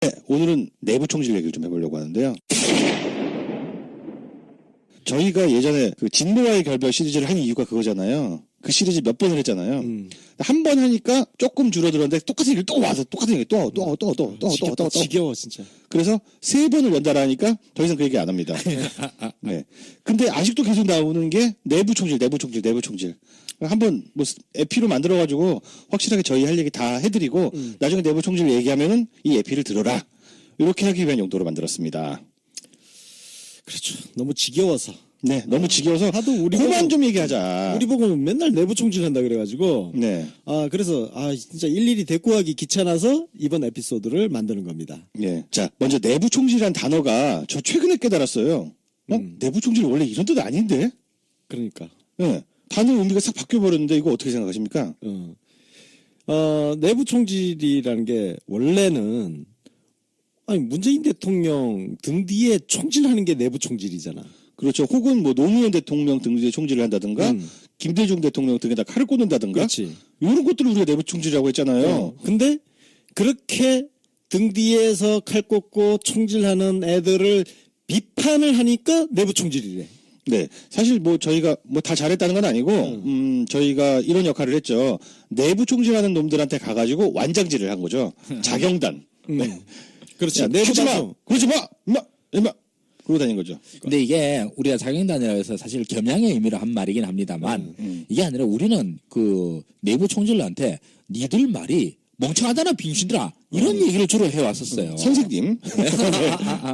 네, 오늘은 내부 총질 얘기를 좀 해보려고 하는데요. 저희가 예전에 그 진보와의 결별 시리즈를 한 이유가 그거잖아요. 그 시리즈 몇 번을 했잖아요. 한 번 하니까 조금 줄어들었는데 똑같은 얘기를 또 와서 똑같은 얘기 또 지겨워 진짜. 그래서 3번을 연달아 하니까 더 이상 그 얘기 안 합니다. 네. 근데 아직도 계속 나오는 게 내부 총질. 한번 뭐 에피로 만들어가지고 확실하게 저희 할 얘기 다 해드리고 나중에 내부 총질 얘기하면은 이 에피를 들어라. 이렇게 하기 위한 용도로 만들었습니다. 그렇죠. 너무 지겨워서. 네, 너무 지겨워서 하도 우리 그만 보고, 좀 얘기하자. 우리 보고 맨날 내부 총질한다 그래가지고. 네. 그래서 진짜 일일이 대꾸하기 귀찮아서 이번 에피소드를 만드는 겁니다. 예. 자, 먼저 내부 총질이란 단어가 저 최근에 깨달았어요. 내부 총질 원래 이런 뜻 아닌데? 그러니까. 예. 단어 의미가 싹 바뀌어 버렸는데 이거 어떻게 생각하십니까? 내부 총질이라는 게 원래는 문재인 대통령 등 뒤에 총질하는 게 내부 총질이잖아. 그렇죠. 혹은 뭐 노무현 대통령 등 뒤에 총질을 한다든가 김대중 대통령 등에다 칼을 꽂는다든가 그렇지. 이런 것들을 우리가 내부 총질이라고 했잖아요. 근데 그렇게 등 뒤에서 칼 꽂고 총질하는 애들을 비판을 하니까 내부 총질이래. 네. 사실 뭐 저희가 뭐 다 잘했다는 건 아니고 저희가 이런 역할을 했죠. 내부 총질하는 놈들한테 가가지고 완장질을 한 거죠. 자경단. 네. 그렇죠. 그러지 마! 임마! 그러고 다닌 거죠. 근데 이게 우리가 자경단이라고 해서 사실 겸양의 의미로 한 말이긴 합니다만 이게 아니라 우리는 그 내부 총질러한테 니들 말이 멍청하다나 빙신들아 이런 얘기를 주로 해왔었어요. 선생님.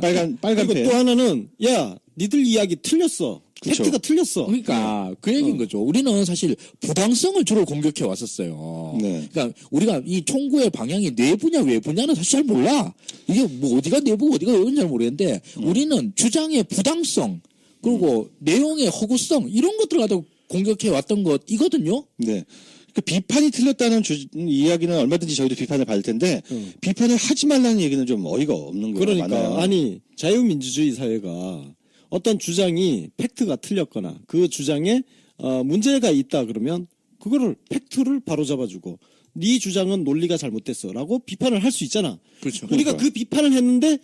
빨간 그리고 펜. 또 하나는 야 니들 이야기 틀렸어. 그쵸. 팩트가 틀렸어. 그러니까 그 얘기인 거죠. 우리는 사실 부당성을 주로 공격해 왔었어요. 네. 그러니까 우리가 이 총구의 방향이 내부냐 외부냐는 사실 잘 몰라. 이게 뭐 어디가 내부 어디가 외부는 잘 모르겠는데 우리는 주장의 부당성 그리고 내용의 허구성 이런 것들을 갖다 공격해 왔던 것이거든요. 네. 그 비판이 틀렸다는 이야기는 얼마든지 저희도 비판을 받을 텐데 비판을 하지 말라는 얘기는 좀 어이가 없는 거예요. 그러니까 많아요. 아니 자유민주주의 사회가 어떤 주장이 팩트가 틀렸거나 그 주장에 문제가 있다 그러면 그거를 팩트를 바로잡아주고 네 주장은 논리가 잘못됐어라고 비판을 할 수 있잖아. 그렇죠. 우리가 그 비판을 했는데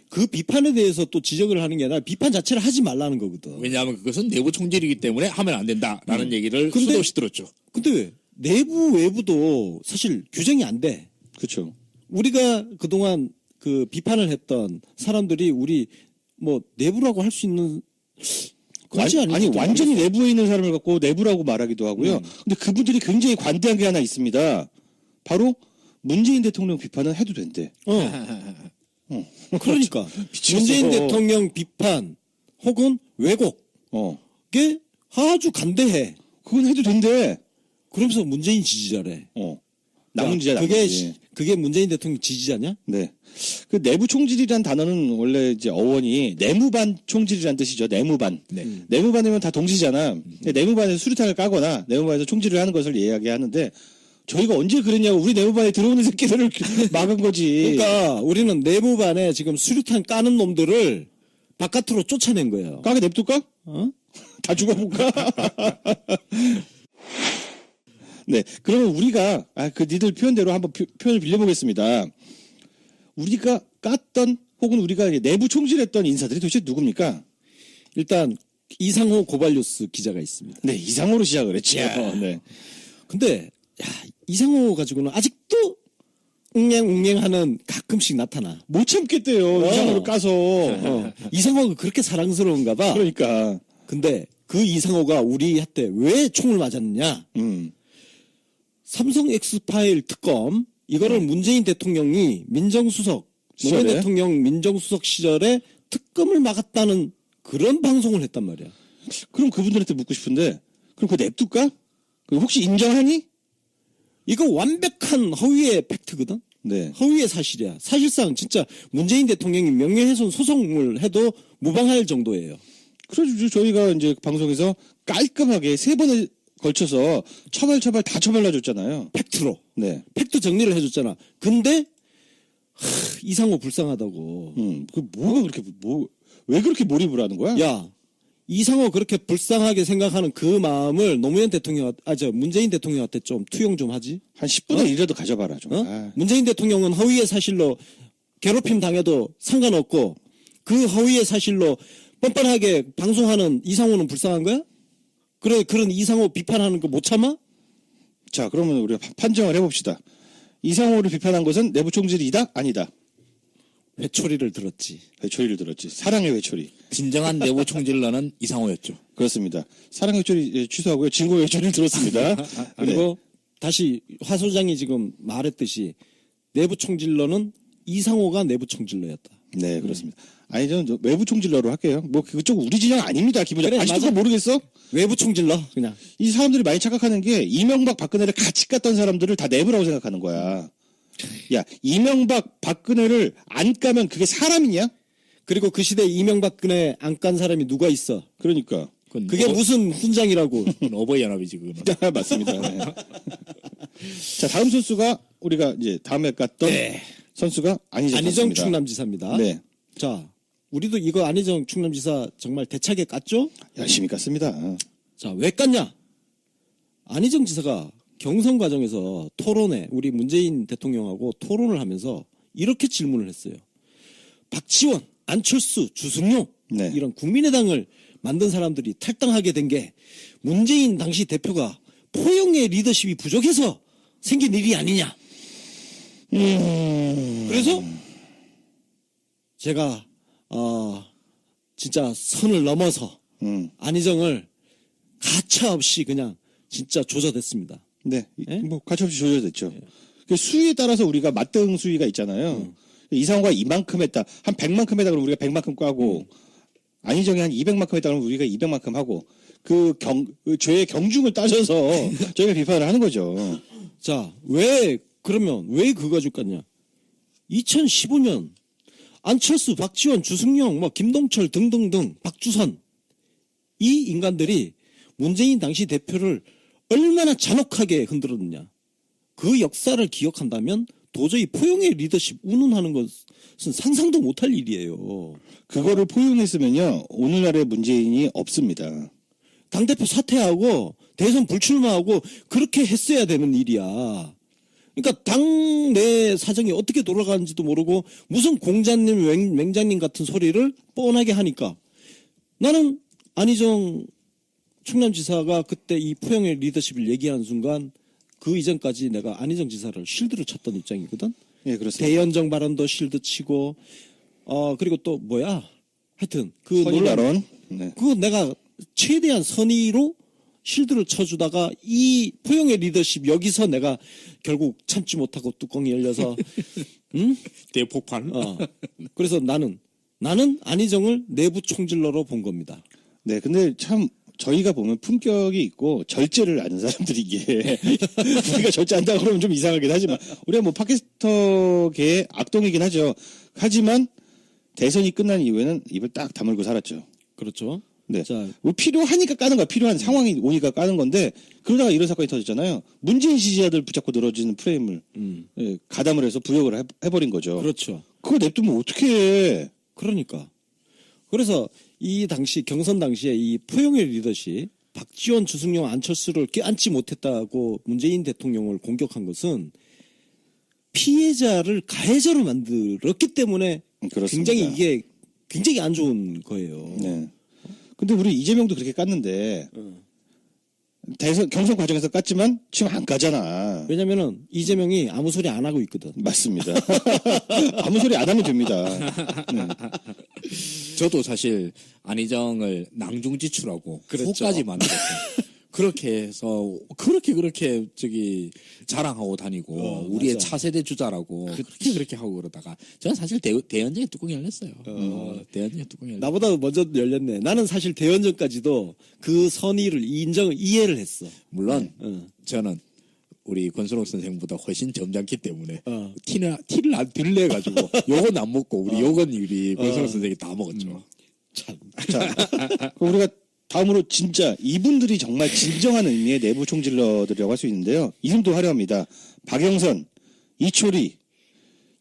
그 비판에 대해서 또 지적을 하는 게 아니라 비판 자체를 하지 말라는 거거든. 왜냐하면 그것은 내부 총질이기 때문에 하면 안 된다라는 얘기를 근데- 수도 없이 들었죠. 근데 왜? 내부 외부도 사실 규정이 안 돼. 그렇죠. 우리가 그동안 그 비판을 했던 사람들이 우리 뭐 내부라고 할 수 있는 그렇지 않을지 아니 완전히 내부에 있는 사람을 갖고 내부라고 말하기도 하고요. 근데 그분들이 굉장히 관대한 게 하나 있습니다. 바로 문재인 대통령 비판은 해도 된대. 그러니까 미치겠어. 문재인 대통령 비판 혹은 왜곡에 아주 간대해. 그건 해도 된대. 그러면서 문재인 지지자래. 남문지자 그게 문재인 대통령 지지자냐? 네. 그 내부 총질이란 단어는 원래 이제 어원이 내무반 총질이란 뜻이죠. 내무반. 내무반이면 다 동지잖아. 내무반에서 수류탄을 까거나 내무반에서 총질을 하는 것을 이야기하는데 저희가 언제 그랬냐고 우리 내무반에 들어오는 새끼들을 막은 거지. 그러니까 우리는 내무반에 지금 수류탄 까는 놈들을 바깥으로 쫓아낸 거예요. 까게 냅둘까? 다 죽어볼까? 네. 그러면 우리가 그 니들 표현대로 한번 표현을 빌려보겠습니다. 우리가 깠던 혹은 우리가 내부 총질했던 인사들이 도대체 누굽니까? 일단 이상호 고발뉴스 기자가 있습니다. 네, 이상호로 시작을 했죠. 네. 근데 이상호 가지고는 아직도 웅냥웅냥하는 가끔씩 나타나. 못 참겠대요. 이상호를 까서. 이상호가 그렇게 사랑스러운가 봐. 그러니까. 근데 그 이상호가 우리한테 왜 총을 맞았느냐? 삼성 엑스파일 특검 이거를 문재인 대통령이 민정수석 노무현 시절에? 대통령 민정수석 시절에 특검을 막았다는 그런 방송을 했단 말이야. 그럼 그분들한테 묻고 싶은데, 그럼 그거 냅둘까? 그거 혹시 인정하니? 이거 완벽한 허위의 팩트거든. 네. 허위의 사실이야. 사실상 진짜 문재인 대통령이 명예훼손 소송을 해도 무방할 정도예요. 그래서 저희가 이제 방송에서 깔끔하게 3번에 걸쳐서 처벌 다 처벌해줬잖아요. 팩트로. 네. 팩트 정리를 해줬잖아. 근데 이상호 불쌍하다고. 그 뭐가 그렇게 왜 그렇게 몰입을 하는 거야? 야, 이상호 그렇게 불쌍하게 생각하는 그 마음을 노무현 대통령, 문재인 대통령한테 좀 투영 좀 하지? 한 10분의 1이라도 가져봐라 좀. 문재인 대통령은 허위의 사실로 괴롭힘 당해도 상관없고 그 허위의 사실로 뻔뻔하게 방송하는 이상호는 불쌍한 거야? 그래 그런 이상호 비판하는 거 못 참아? 자, 그러면 우리가 판정을 해봅시다. 이상호를 비판한 것은 내부 총질이다? 아니다. 회초리를 들었지. 회초리를 들었지. 사랑의 회초리. 진정한 내부 총질러는 이상호였죠. 그렇습니다. 사랑의 회초리 취소하고요. 증거의 회초리를 들었습니다. 그리고 다시 화 소장이 지금 말했듯이 내부 총질러는 이상호가 내부 총질러였다. 네, 그렇습니다. 아니, 저는 외부 총질러로 할게요. 뭐, 그쪽 우리 진영 아닙니다, 기본적으로. 그래, 아직도 맞아. 그거 모르겠어? 외부 총질러 그냥. 이 사람들이 많이 착각하는 게, 이명박, 박근혜를 같이 깠던 사람들을 다 내부라고 생각하는 거야. 야, 이명박, 박근혜를 안 까면 그게 사람이냐? 그리고 그 시대에 이명박근혜 안 깐 사람이 누가 있어? 그러니까. 그게 무슨 훈장이라고. 그건 어버이연합이지 그거는. 맞습니다. 네. 자, 다음 선수가, 우리가 이제 다음에 깠던 네. 선수가 안희정 안희정 선수입니다. 충남지사입니다. 네. 자, 우리도 이거 안희정 충남지사 정말 대차게 깠죠? 열심히 깠습니다. 자, 왜 깠냐? 안희정 지사가 경선 과정에서 토론회, 우리 문재인 대통령하고 토론을 하면서 이렇게 질문을 했어요. 박지원, 안철수, 주승용 네. 이런 국민의당을 만든 사람들이 탈당하게 된 게 문재인 당시 대표가 포용의 리더십이 부족해서 생긴 일이 아니냐. 그래서 제가 진짜 선을 넘어서 안희정을 가차없이 그냥 진짜 조져댔습니다. 네. 예? 뭐, 가차없이 조절됐죠. 그 수위에 따라서 우리가 맞대응 수위가 있잖아요. 이상호가 이만큼 했다. 한 100만큼 했다 그러면 우리가 100만큼 꽈고, 안희정이 한 200만큼 했다 그러면 우리가 200만큼 하고, 그 죄의 경중을 따져서 저희가 비판을 하는 거죠. 자, 그러면 왜 그거 가지고 깠냐? 2015년 안철수, 박지원, 주승용, 뭐 김동철 등등등, 박주선 이 인간들이 문재인 당시 대표를 얼마나 잔혹하게 흔들었느냐. 그 역사를 기억한다면 도저히 포용의 리더십 운운하는 것은 상상도 못할 일이에요. 그거를 포용했으면요, 오늘날의 문재인이 없습니다. 당대표 사퇴하고 대선 불출마하고 그렇게 했어야 되는 일이야. 그러니까 당내 사정이 어떻게 돌아가는지도 모르고 무슨 공자님, 맹자님 같은 소리를 뻔하게 하니까 나는 안희정 충남지사가 그때 이 포용의 리더십을 얘기하는 순간 그 이전까지 내가 안희정 지사를 실드를 쳤던 입장이거든. 예, 그렇습니다. 대연정 발언도 실드 치고 그리고 또 뭐야 하여튼 그 선의 논란 발언. 네. 그거 내가 최대한 선의로 실드를 쳐주다가 이 포용의 리더십 여기서 내가 결국 참지 못하고 뚜껑이 열려서 대폭발. 그래서 나는 안희정을 내부 총질러로 본 겁니다. 네, 근데 참 저희가 보면 품격이 있고 절제를 아는 사람들이 이게 우리가 절제 안다고 그러면 좀 이상하긴 하지만 우리가 뭐 팟캐스터계의 악동이긴 하죠. 하지만 대선이 끝난 이후에는 입을 딱 다물고 살았죠. 그렇죠. 네. 자, 뭐 필요하니까 까는 거야. 필요한 상황이 오니까 까는 건데 그러다가 이런 사건이 터졌잖아요. 문재인 지지자들 붙잡고 늘어지는 프레임을 가담을 해서 부역을 해버린 거죠. 그렇죠. 그걸 냅두면 어떻게 해. 그러니까. 그래서 이 당시 경선 당시에 이 포용의 리더십 박지원, 주승용, 안철수를 껴안지 못했다고 문재인 대통령을 공격한 것은 피해자를 가해자로 만들었기 때문에 그렇습니다. 굉장히 이게 굉장히 안 좋은 거예요. 네. 근데 우리 이재명도 그렇게 깠는데 대선 경선 과정에서 깠지만 지금 안 까잖아. 왜냐면은 이재명이 아무 소리 안 하고 있거든. 맞습니다. 아무 소리 안 하면 됩니다. 네. 저도 사실 안희정을 낭중지추라고 그랬죠. 후까지 만들었어요. 그렇게 해서 그렇게 저기 자랑하고 다니고 우리의 맞아. 차세대 주자라고 그렇게 하고 그러다가 저는 사실 대연정에 뚜껑이 열렸어요. 대연정에 뚜껑이 열렸어요. 나보다 먼저 열렸네. 나는 사실 대연전까지도 그 선의를 이해를 했어. 물론 어. 저는 우리 권순옥 선생보다 훨씬 점잖기 때문에 어. 티를 안 들래 가지고 요건 안 먹고 요건 우리 권순옥 선생이 다 먹었죠. 참. 자, 그럼 우리가 다음으로 진짜 이분들이 정말 진정한 의미의 내부 총질러들이라고 할 수 있는데요. 이름도 화려합니다. 박영선, 이초리,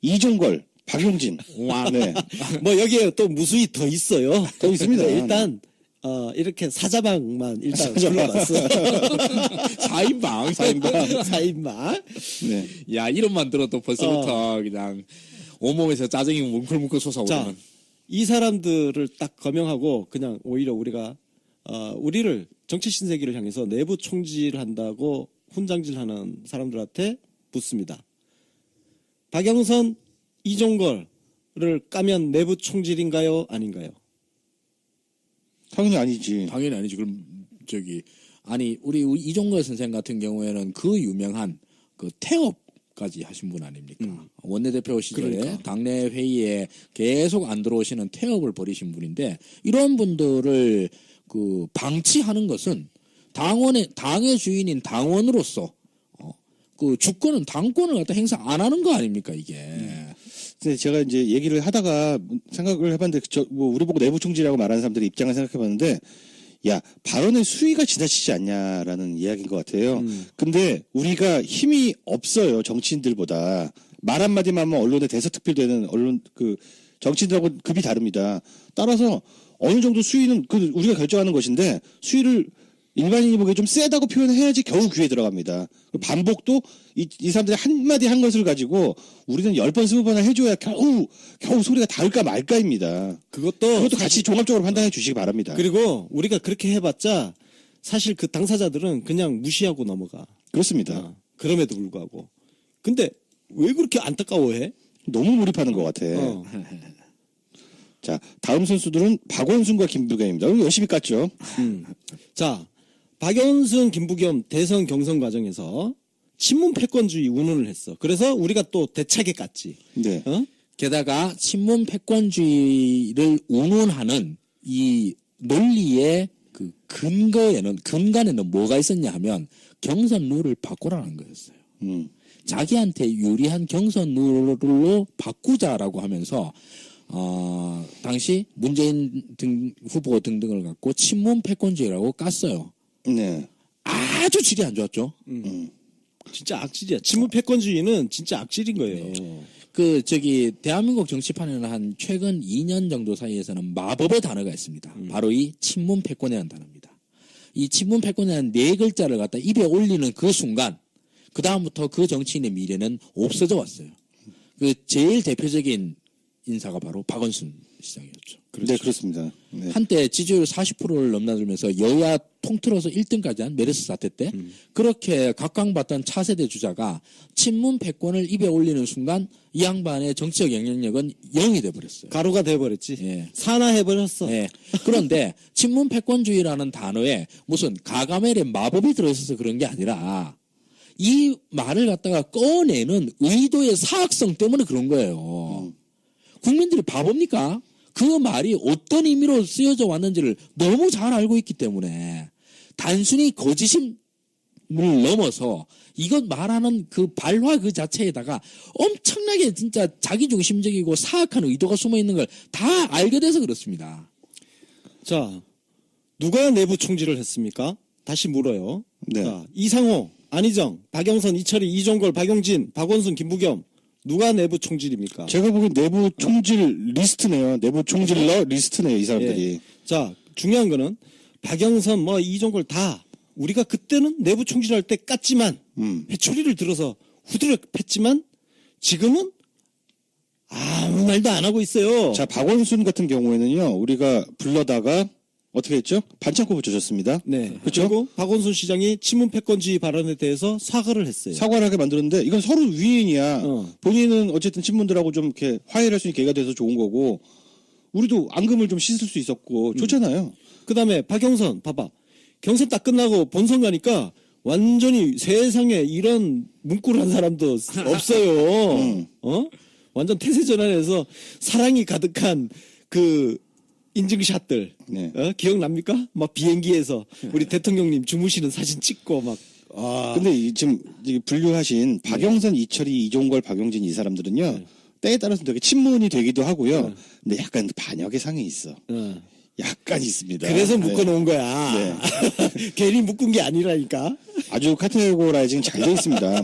이종걸, 박용진. 와. 네. 뭐 여기에 또 무수히 더 있어요. 더 있습니다. 일단 이렇게 사자방만 일단 사자방. 불러봤어. 4인방. 4인방. 네. 야, 이름만 들어도 벌써부터 그냥 온몸에서 짜증이 뭉클뭉클 자, 솟아오르는. 이 사람들을 딱 거명하고 그냥 오히려 우리가 우리를 정치 신세기를 향해서 내부 총질한다고 훈장질하는 사람들한테 묻습니다. 박영선, 이종걸을 까면 내부 총질인가요? 아닌가요? 당연히 아니지. 당연히 아니지. 그럼 아니 우리 이종걸 선생 같은 경우에는 그 유명한 그 태업까지 하신 분 아닙니까? 원내대표 시절에 그러니까. 당내 회의에 계속 안 들어오시는 태업을 벌이신 분인데 이런 분들을 그 방치하는 것은 당의 주인인 당원으로서 그 주권은 당권을 갖다 행사 안 하는 거 아닙니까 이게? 근데 제가 이제 얘기를 하다가 생각을 해봤는데 뭐 우리 보고 내부 총질이라고 말하는 사람들의 입장을 생각해봤는데 야 발언의 수위가 지나치지 않냐라는 이야기인 것 같아요. 근데 우리가 힘이 없어요 정치인들보다 말 한마디만 하면 언론에 대서특필되는 언론 그 정치인들하고 급이 다릅니다. 따라서 어느 정도 수위는 그 우리가 결정하는 것인데 수위를 일반인이 보기에 좀 세다고 표현해야지 겨우 귀에 들어갑니다. 반복도 이 사람들이 한마디 한 것을 가지고 우리는 10번 20번을 해줘야 겨우 소리가 닿을까 말까입니다. 그것도 같이 종합적으로 판단해 주시기 바랍니다. 그리고 우리가 그렇게 해봤자 사실 그 당사자들은 그냥 무시하고 넘어가. 그렇습니다. 그럼에도 불구하고. 근데 왜 그렇게 안타까워해? 너무 몰입하는 것 같아. 자, 다음 선수들은 박원순과 김부겸입니다. 열심히 깠죠. 자, 박원순, 김부겸 대선 경선 과정에서 친문 패권주의 운운을 했어. 그래서 우리가 또 대차게 깠지. 네. 게다가 친문 패권주의를 운운하는 이 논리의 그 근간에는 뭐가 있었냐 하면 경선 룰을 바꾸라는 거였어요. 자기한테 유리한 경선 룰로 바꾸자라고 하면서 당시 문재인 후보 등등을 갖고 친문 패권주의라고 깠어요. 네. 아주 질이 안 좋았죠. 진짜 악질이야. 친문 패권주의는 진짜 악질인 거예요. 대한민국 정치판에는 한 최근 2년 정도 사이에서는 마법의 단어가 있습니다. 바로 이 친문 패권이라는 단어입니다. 이 친문 패권이라는 4글자를 갖다 입에 올리는 그 순간, 그 다음부터 그 정치인의 미래는 없어져 왔어요. 그 제일 대표적인 인사가 바로 박원순 시장이었죠. 네, 그렇습니다. 네. 한때 지지율 40%를 넘나들면서 여야 통틀어서 1등까지 한 메르스 사태 때 그렇게 각광받던 차세대 주자가 친문 패권을 입에 올리는 순간 이 양반의 정치적 영향력은 0이 돼버렸어요. 가루가 돼버렸지. 예. 산화해버렸어. 예. 그런데 친문 패권주의라는 단어에 무슨 가가멜의 마법이 들어있어서 그런 게 아니라 이 말을 갖다가 꺼내는 의도의 사악성 때문에 그런 거예요. 국민들이 바보입니까? 그 말이 어떤 의미로 쓰여져 왔는지를 너무 잘 알고 있기 때문에 단순히 거짓임을 넘어서 이것 말하는 그 발화 그 자체에다가 엄청나게 진짜 자기중심적이고 사악한 의도가 숨어 있는 걸 다 알게 돼서 그렇습니다. 자, 누가 내부 총질을 했습니까? 다시 물어요. 네. 자, 이상호, 안희정, 박영선, 이철희, 이종걸, 박용진, 박원순, 김부겸. 누가 내부 총질입니까? 제가 보기엔 내부 총질 리스트네요. 내부 총질러 리스트네요, 이 사람들이. 예. 자, 중요한 거는 박영선, 이종걸 다 우리가 그때는 내부 총질할 때 깠지만 회초리를 들어서 후드려 팼지만 지금은 아무 말도 안 하고 있어요. 자, 박원순 같은 경우에는요, 우리가 불러다가 어떻게 했죠? 반창고 붙여줬습니다. 네. 그렇죠? 그리고 박원순 시장이 친문 패권주의 발언에 대해서 사과를 했어요. 사과를 하게 만들었는데 이건 서로 위인이야. 어. 본인은 어쨌든 친문들하고 좀 이렇게 화해를 할 수 있는 계기가 돼서 좋은 거고 우리도 앙금을 좀 씻을 수 있었고 좋잖아요. 그다음에 박영선 봐봐. 경선 딱 끝나고 본선 가니까 완전히 세상에 이런 문구를 한 사람도 없어요. 완전 태세전환해서 사랑이 가득한 그 인증샷들 네. 기억납니까? 막 비행기에서 우리 대통령님 주무시는 사진 찍고 막. 근데 지금 분류하신 박영선, 이철희, 이종걸, 박용진 이 사람들은요. 때에 따라서 되게 친문이 되기도 하고요. 근데 약간 반역의 상이 있어. 약간 있습니다. 그래서 네. 묶어놓은 거야. 괜히 묶은 게 아니라니까. 아주 카테고라이징 잘 돼 있습니다.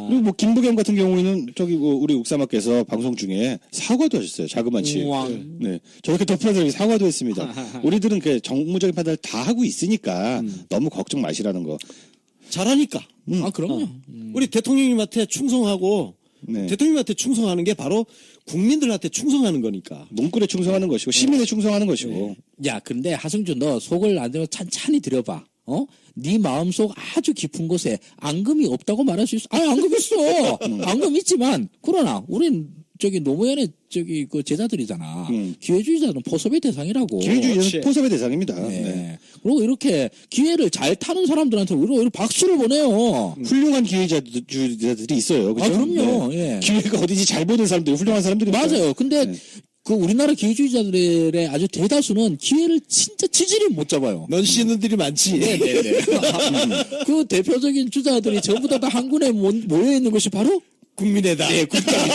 그리고 뭐 김부겸 같은 경우에는 우리 옥사마께서 방송 중에 사과도 하셨어요. 자그마치. 네, 저렇게 덮어서 사과도 했습니다. 우리들은 그 정무적인 판단을 다 하고 있으니까 너무 걱정 마시라는 거. 잘하니까. 그럼요. 우리 대통령님한테 충성하고 네. 대통령한테 충성하는 게 바로 국민들한테 충성하는 거니까. 문구에 충성하는 것이고 시민에 충성하는 것이고. 야, 근데 하승준 너 속을 안 되고 찬찬히 들여봐. 네 마음속 아주 깊은 곳에 앙금이 없다고 말할 수 있어. 아니, 앙금 있어. 앙금 있지만 그러나 우린 노무현의 그 제자들이잖아. 기회주의자는 포섭의 대상이라고. 기회주의는 포섭의 대상입니다. 네. 네. 그리고 이렇게 기회를 잘 타는 사람들한테 우리가 박수를 보내요. 훌륭한 기회주의자들이 있어요. 그죠? 아, 그럼요. 네. 예. 기회가 어디지 잘 보는 사람들이 훌륭한 사람들이 있어요. 맞아요. 근데 네. 그 우리나라 기회주의자들의 아주 대다수는 기회를 진짜 지질이 못 잡아요. 넌 씨는들이 많지. 네네네. 그 대표적인 주자들이 전부 다 한 군에 모여 있는 것이 바로 국민의당. 네, 국당이죠.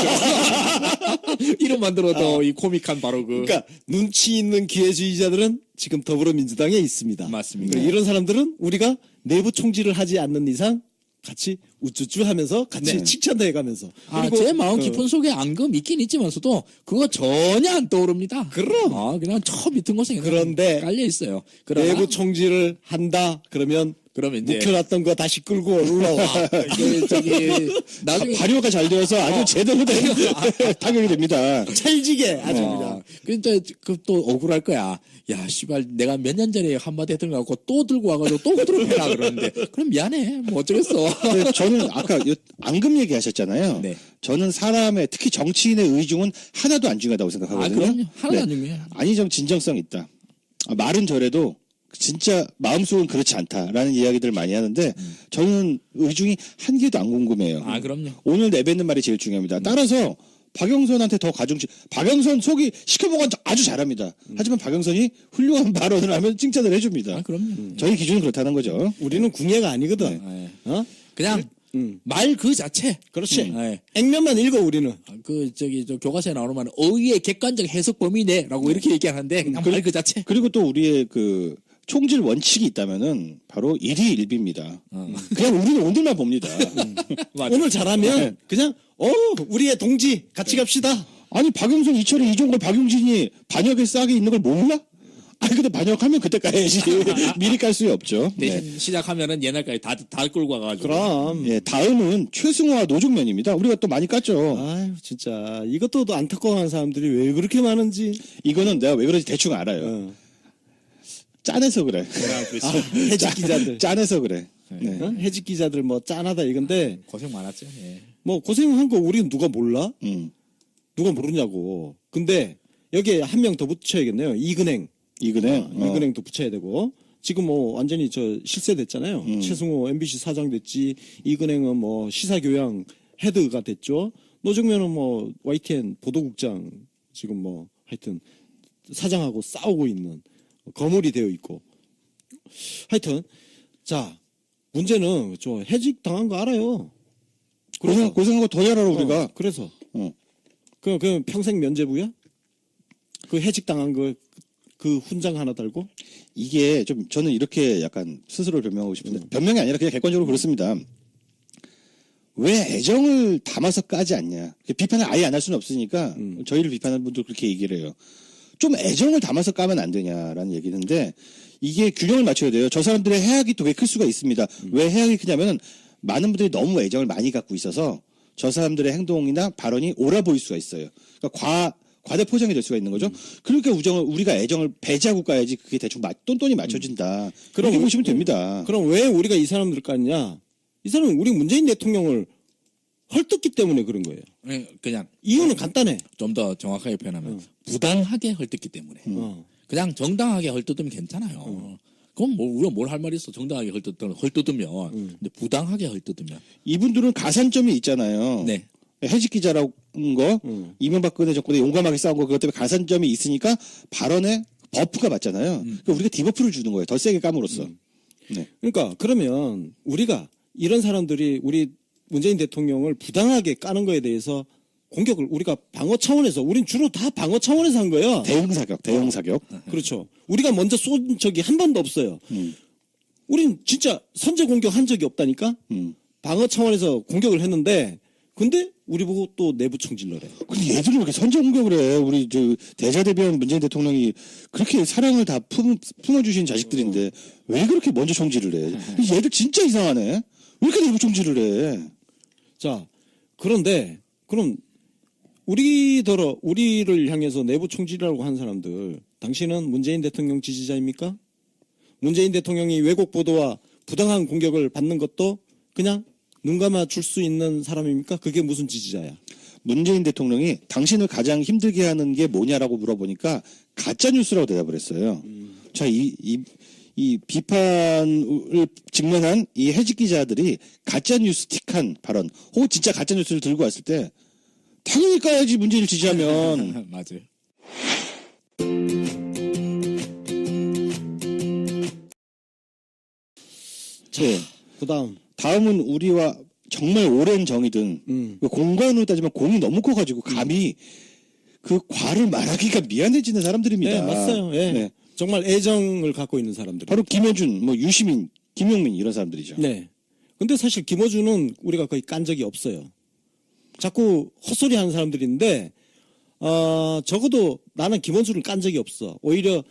이름만 들어도 이 코믹한 바로 그. 그러니까 눈치 있는 기회주의자들은 지금 더불어민주당에 있습니다. 맞습니다. 그러니까 이런 사람들은 우리가 내부 총질을 하지 않는 이상 같이 우쭈쭈 하면서 같이 네. 칭찬도 해가면서. 제 마음 깊은 속에 앙금 있긴 있지만서도 그거 전혀 안 떠오릅니다. 그럼. 그냥 저 밑은 곳에 그냥 그런데 깔려 있어요. 그러나 내부 총질을 한다 그러면 그러면 이제 묵혀놨던 거 다시 끌고 올라와. 나중에 발효가 잘 되어서 아주 제대로 된 타격이 됩니다. 찰지게 아주 그냥. 근데 그 또 억울할 거야. 야, 씨발, 내가 몇 년 전에 한마디 했던 거 갖고 또 들고 와가지고 또 그대로 해라 그러는데. 그럼 미안해. 뭐 어쩌겠어. 근데 저는 아까 앙금 얘기하셨잖아요. 네. 저는 사람의 특히 정치인의 의중은 하나도 안 중요하다고 생각하거든요. 그럼요. 하나도 안 네. 중요해요. 아니 좀 진정성 있다. 말은 저래도 진짜 마음속은 그렇지 않다라는 이야기들을 많이 하는데 저는 의중이 한 개도 안 궁금해요. 그럼요. 오늘 내뱉는 말이 제일 중요합니다. 따라서 박영선한테 더 가중치. 박영선 속이 시켜먹은 아주 잘합니다. 하지만 박영선이 훌륭한 발언을 하면 칭찬을 해줍니다. 그럼요. 저희 기준은 그렇다는 거죠. 우리는 궁예가 아니거든. 네. 어? 그냥 말 그 자체. 그렇지. 네. 액면만 읽어 우리는. 저 교과서에 나오는 말은 어휘의 객관적 해석 범위네라고 이렇게 얘기하는데 그냥 말 그 자체. 그리고 또 우리의 그 총질 원칙이 있다면은 바로 일희일비입니다. 그냥 우리는 오늘만 봅니다. 오늘 잘하면 그냥 우리의 동지 같이 갑시다. 아니 박영선, 이철이, 이종걸, 박용진이 반역에 싹에 있는 걸 몰라? 아니 근데 반역하면 그때 까야지. 미리 깔 수가 없죠. 대신 시작하면은 옛날까지 다 끌고 와가지고. 그럼. 예, 다음은 최승호와 노종면입니다. 우리가 또 많이 깠죠. 아유 진짜 이것도 또 안타까워하는 사람들이 왜 그렇게 많은지. 이거는 내가 왜 그런지 대충 알아요. 짠해서 그래. 해직 기자들. 짠해서 그래. 네. 해직 기자들 뭐 짠하다 이건데 고생 많았죠. 예. 뭐 고생한 거 우리는 누가 몰라? 음. 누가 모르냐고. 근데 여기에 한 명 더 붙여야겠네요. 이근행. 이근행. 이근행도 붙여야 되고. 지금 뭐 완전히 실세됐잖아요. 최승호 MBC 사장 됐지. 이근행은 뭐 시사교양 헤드가 됐죠. 노정면은 뭐 YTN 보도국장 지금 뭐 하여튼 사장하고 싸우고 있는 거물이 되어 있고. 하여튼 자 문제는 저 해직 당한 거 알아요. 고생한 거 더 잘알아 우리가. 그래서 어. 그 평생 면제부야? 그 해직 당한 거 그 훈장 하나 달고? 이게 좀 저는 이렇게 약간 스스로 변명하고 싶은데 변명이 아니라 그냥 객관적으로 그렇습니다. 왜 애정을 담아서 까지 않냐? 비판을 아예 안 할 수는 없으니까 저희를 비판하는 분들 그렇게 얘기를 해요. 좀 애정을 담아서 까면 안 되냐라는 얘기인데 이게 균형을 맞춰야 돼요. 저 사람들의 해악이 또 왜 클 수가 있습니다. 왜 해악이 크냐면 많은 분들이 너무 애정을 많이 갖고 있어서 저 사람들의 행동이나 발언이 옳아 보일 수가 있어요. 그러니까 과대 포장이 될 수가 있는 거죠. 그러니까 우리가 애정을 배제하고 까야지 그게 대충 똔똔이 맞춰진다. 그렇게 보시면 됩니다. 그럼 왜 우리가 이 사람들 깠냐? 이 사람은 우리 문재인 대통령을 헐뜯기 때문에 그런 거예요. 그냥 이유는 간단해. 좀 더 정확하게 표현하면 부당하게 헐뜯기 때문에. 그냥 정당하게 헐뜯으면 괜찮아요. 그럼 뭐 우리가 뭘 할 말이 있어? 정당하게 헐뜯으면. 근데 부당하게 헐뜯으면. 이분들은 가산점이 있잖아요. 네. 해직 기자라는 거, 이명박근혜 정권에 용감하게 싸운 거, 그것 때문에 가산점이 있으니까 발언에 버프가 맞잖아요. 그러니까 우리가 디버프를 주는 거예요. 더 세게 까므로써. 네. 그러니까 그러면 우리가 이런 사람들이 우리 문재인 대통령을 부당하게 까는 거에 대해서 공격을 우리가 방어 차원에서 우린 주로 다 방어 차원에서 한 거예요. 대응 사격. 그렇죠. 우리가 먼저 쏜 적이 한 번도 없어요. 우린 진짜 선제 공격한 적이 없다니까. 방어 차원에서 공격을 했는데 근데 우리 보고 또 내부 총질러래. 근데 얘들이 왜 이렇게 선제 공격을 해? 우리 대자대변 문재인 대통령이 그렇게 사랑을 다 품어주신 자식들인데 왜 그렇게 먼저 총질을 해? 얘들 진짜 이상하네. 왜 이렇게 내부 총질을 해? 자, 그런데 그럼 우리를 향해서 내부 총질이라고 한 사람들, 당신은 문재인 대통령 지지자입니까? 문재인 대통령이 왜곡 보도와 부당한 공격을 받는 것도 그냥 눈 감아 줄 수 있는 사람입니까? 그게 무슨 지지자야? 문재인 대통령이 당신을 가장 힘들게 하는 게 뭐냐라고 물어보니까 가짜 뉴스라고 대답을 했어요. 자, 이 비판을 직면한 이 해직 기자들이 가짜 뉴스틱한 발언, 혹은 진짜 가짜 뉴스를 들고 왔을 때 당연히 까야지 문재인을 지지하면. 맞아요. 네. 다음은 우리와 정말 오랜 정이 든 공관으로 따지면 공이 너무 커가지고 감히 그 과를 말하기가 미안해지는 사람들입니다. 네, 맞아요. 예. 네. 정말 애정을 갖고 있는 사람들. 바로 김어준, 뭐 유시민, 김용민 이런 사람들이죠. 네. 근데 사실 김어준은 우리가 거의 깐 적이 없어요. 자꾸 헛소리 하는 사람들인데, 적어도 나는 김어준을 깐 적이 없어. 오히려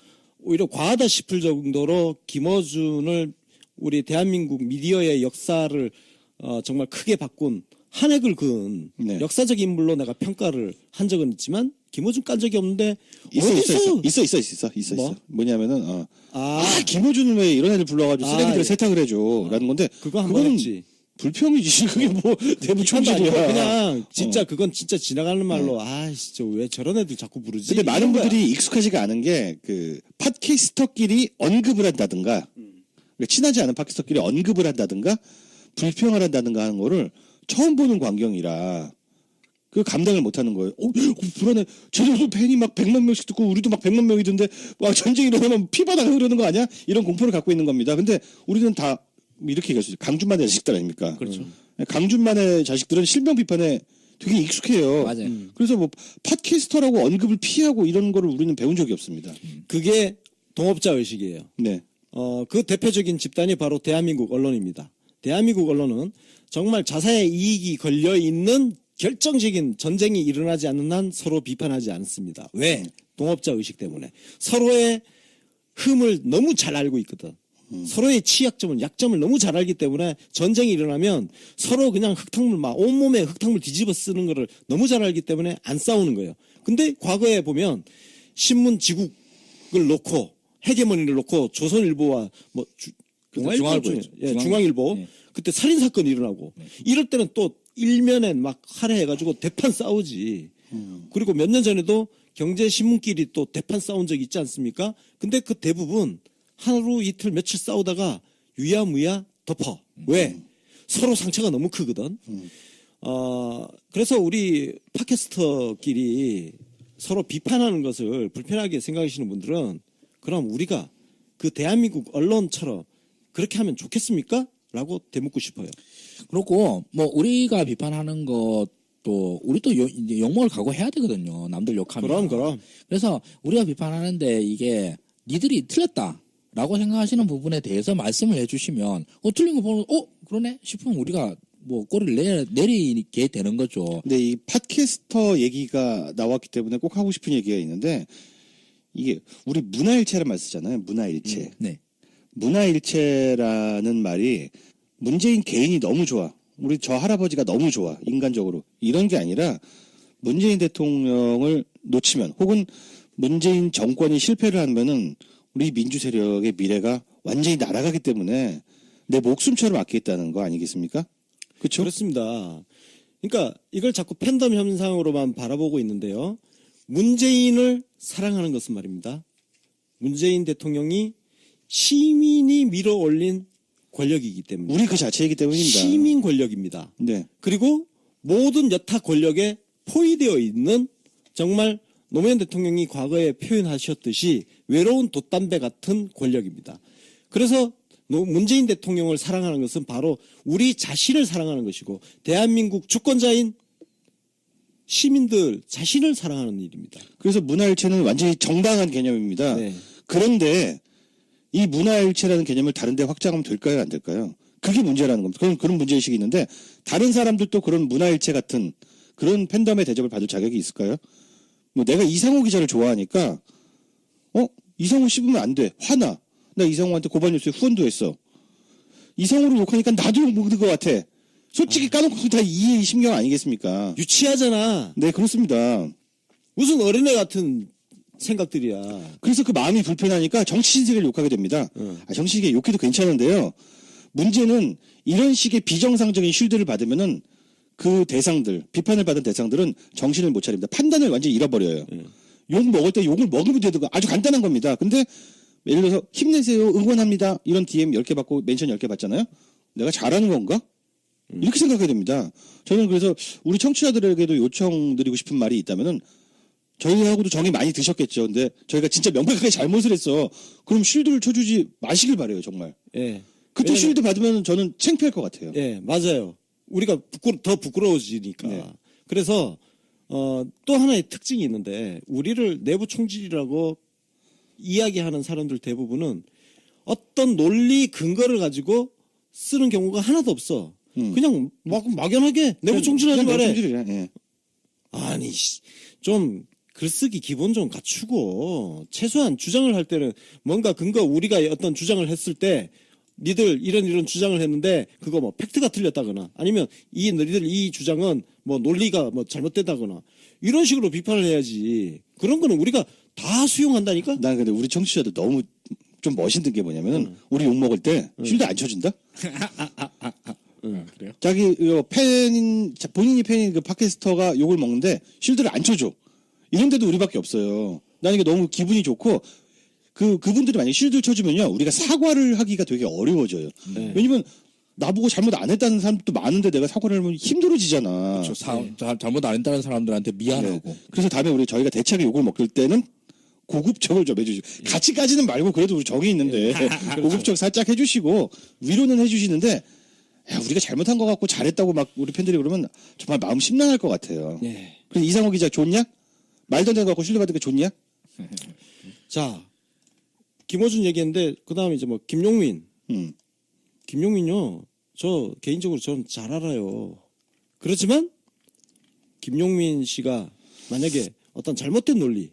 과하다 싶을 정도로 김어준을 우리 대한민국 미디어의 역사를 정말 크게 바꾼 한 획을 그은 네. 역사적 인물로 내가 평가를 한 적은 있지만 김어준 깐 적이 없는데 있어. 뭐? 뭐냐면은 김어준은 왜 이런 애들 불러가지고 쓰레기들 예. 세탁을 해줘라는 건데 그거 한 번 그거는 했지. 불평이지. 그게 뭐 내부 비판도 아니고 총질이야. 그냥 진짜 그건 진짜 지나가는 말로 진짜 왜 저런 애들 자꾸 부르지? 근데 많은 이런 거야. 분들이 익숙하지가 않은 게 그 팟캐스터끼리 언급을 한다든가 그러니까 친하지 않은 팟캐스터끼리 언급을 한다든가 불평을 한다든가 하는 거를 처음 보는 광경이라 그 감당을 못하는 거예요. 불안해. 쟤네도 팬이 막 100만 명씩 듣고 우리도 막 100만 명이던데 막 전쟁이 일어나면 피바다가 흐르는 거 아니야? 이런 공포를 갖고 있는 겁니다. 근데 우리는 다 이렇게 얘기할 수 있어요. 강준만의 자식들 아닙니까? 그렇죠. 강준만의 자식들은 실명 비판에 되게 익숙해요. 맞아요. 그래서 뭐 팟캐스터라고 언급을 피하고 이런 거를 우리는 배운 적이 없습니다. 그게 동업자 의식이에요. 네. 그 대표적인 집단이 바로 대한민국 언론입니다. 대한민국 언론은 정말 자사의 이익이 걸려 있는 결정적인 전쟁이 일어나지 않는 한 서로 비판하지 않습니다. 왜? 동업자 의식 때문에. 서로의 흠을 너무 잘 알고 있거든. 서로의 취약점을, 약점을 너무 잘 알기 때문에 전쟁이 일어나면 서로 그냥 흙탕물 막 온몸에 흙탕물 뒤집어 쓰는 거를 너무 잘 알기 때문에 안 싸우는 거예요. 근데 과거에 보면 신문 지국을 놓고 헤게모니를 놓고 조선일보와 뭐 중앙일보였죠. 중앙일보 네. 그때 살인 사건이 일어나고 이럴 때는 또 일면에 막 할애해가지고 대판 싸우지. 그리고 몇 년 전에도 경제신문끼리 또 대판 싸운 적이 있지 않습니까? 근데 그 대부분 하루 이틀 며칠 싸우다가 유야무야 덮어. 왜? 서로 상처가 너무 크거든. 그래서 우리 팟캐스터끼리 서로 비판하는 것을 불편하게 생각하시는 분들은 그럼 우리가 그 대한민국 언론처럼 그렇게 하면 좋겠습니까? 라고 되묻고 싶어요. 그렇고 뭐 우리가 비판하는 것도 우리도 이제 욕먹을 각오해야 되거든요. 남들 욕하면. 그럼. 그래서 우리가 비판하는데 이게 니들이 틀렸다라고 생각하시는 부분에 대해서 말씀을 해주시면 틀린 거 보면 그러네 싶으면 우리가 뭐 꼬리를 내리게 되는 거죠. 근데 이 팟캐스터 얘기가 나왔기 때문에 꼭 하고 싶은 얘기가 있는데 이게 우리 문화일체란 말 쓰잖아요. 문화일체. 네. 문화일체라는 말이 문재인 개인이 너무 좋아. 우리 저 할아버지가 너무 좋아. 인간적으로. 이런 게 아니라 문재인 대통령을 놓치면 혹은 문재인 정권이 실패를 하면은 우리 민주 세력의 미래가 완전히 날아가기 때문에 내 목숨처럼 아끼겠다는 거 아니겠습니까? 그렇죠? 그렇습니다. 그러니까 이걸 자꾸 팬덤 현상으로만 바라보고 있는데요. 문재인을 사랑하는 것은 말입니다. 문재인 대통령이 시민이 밀어올린 권력이기 때문에 우리 그 자체이기 때문입니다. 시민 권력입니다. 네. 그리고 모든 여타 권력에 포위되어 있는 정말 노무현 대통령이 과거에 표현하셨듯이 외로운 돛담배 같은 권력입니다. 그래서 문재인 대통령을 사랑하는 것은 바로 우리 자신을 사랑하는 것이고 대한민국 주권자인 시민들 자신을 사랑하는 일입니다. 그래서 문화일체는 완전히 정당한 개념입니다. 네. 그런데 이 문화일체라는 개념을 다른 데 확장하면 될까요? 안 될까요? 그게 문제라는 겁니다. 그런 문제의식이 있는데 다른 사람들도 그런 문화일체 같은 그런 팬덤의 대접을 받을 자격이 있을까요? 뭐 내가 이상호 기자를 좋아하니까 이상호 씹으면 안 돼. 화나. 나 이상호한테 고발뉴스에 후원도 했어. 이상호를 욕하니까 나도 욕 먹는 것 같아. 솔직히 까놓고 다 이해 심경 아니겠습니까? 유치하잖아. 네, 그렇습니다. 무슨 어린애 같은 생각들이야. 그래서 그 마음이 불편하니까 정치 신세계를 욕하게 됩니다. 정치 신세계 욕해도 괜찮은데요. 문제는 이런 식의 비정상적인 쉴드를 받으면은 그 대상들, 비판을 받은 대상들은 정신을 못 차립니다. 판단을 완전히 잃어버려요. 욕 먹을 때 욕을 먹으면 되는 거 아주 간단한 겁니다. 근데 예를 들어서 힘내세요, 응원합니다. 이런 DM 10개 받고 멘션 10개 받잖아요. 내가 잘하는 건가? 이렇게 생각하게 됩니다. 저는 그래서 우리 청취자들에게도 요청드리고 싶은 말이 있다면은 저희하고도 정이 많이 드셨겠죠. 근데 저희가 진짜 명백하게 잘못을 했어. 그럼 쉴드를 쳐주지 마시길 바래요, 정말. 예. 그때 왜냐면- 쉴드 받으면 저는 창피할 것 같아요. 예, 맞아요. 우리가 더 부끄러워지니까. 네. 그래서 또 하나의 특징이 있는데 우리를 내부 총질이라고 이야기하는 사람들 대부분은 어떤 논리 근거를 가지고 쓰는 경우가 하나도 없어. 그냥 막연하게 내부 총질하지 그냥 말해. 내부총질이야, 예. 아니 좀 글쓰기 기본 좀 갖추고 최소한 주장을 할 때는 뭔가 근거 우리가 어떤 주장을 했을 때 니들 이런 주장을 했는데 그거 뭐 팩트가 틀렸다거나 아니면 너희들 이 주장은 뭐 논리가 뭐 잘못됐다거나 이런 식으로 비판을 해야지. 그런 거는 우리가 다 수용한다니까. 난 근데 우리 청취자들 너무 좀 멋있는 게 뭐냐면은 우리 욕 먹을 때 쉴드 안 쳐준다? 그래요? 자기 본인이 팬인 그 팟캐스터가 욕을 먹는데 쉴드를 안 쳐줘. 이런 데도 우리밖에 없어요. 난 이게 너무 기분이 좋고 그분들이 만약에 쉴드를 쳐주면요 우리가 사과를 하기가 되게 어려워져요. 왜냐면 나보고 잘못 안 했다는 사람도 많은데 내가 사과를 하면 힘들어지잖아. 잘못 안 했다는 사람들한테 미안하고. 네. 그래서 다음에 저희가 대차게 욕을 먹을 때는 고급적을 좀 해주시고 같이까지는 말고 그래도 우리 정이 있는데 고급적 살짝 해주시고 위로는 해주시는데 야, 우리가 잘못한 것 같고 잘했다고 막 우리 팬들이 그러면 정말 마음 심란할 것 같아요. 예. 그래서 이상호 기자 좋냐? 말도 안 되는 거 갖고 쉴드 받으니까 좋냐? 자 김어준 얘기했는데 그 다음에 이제 뭐 김용민. 김용민요. 저 개인적으로 저는 잘 알아요. 그렇지만 김용민 씨가 만약에 어떤 잘못된 논리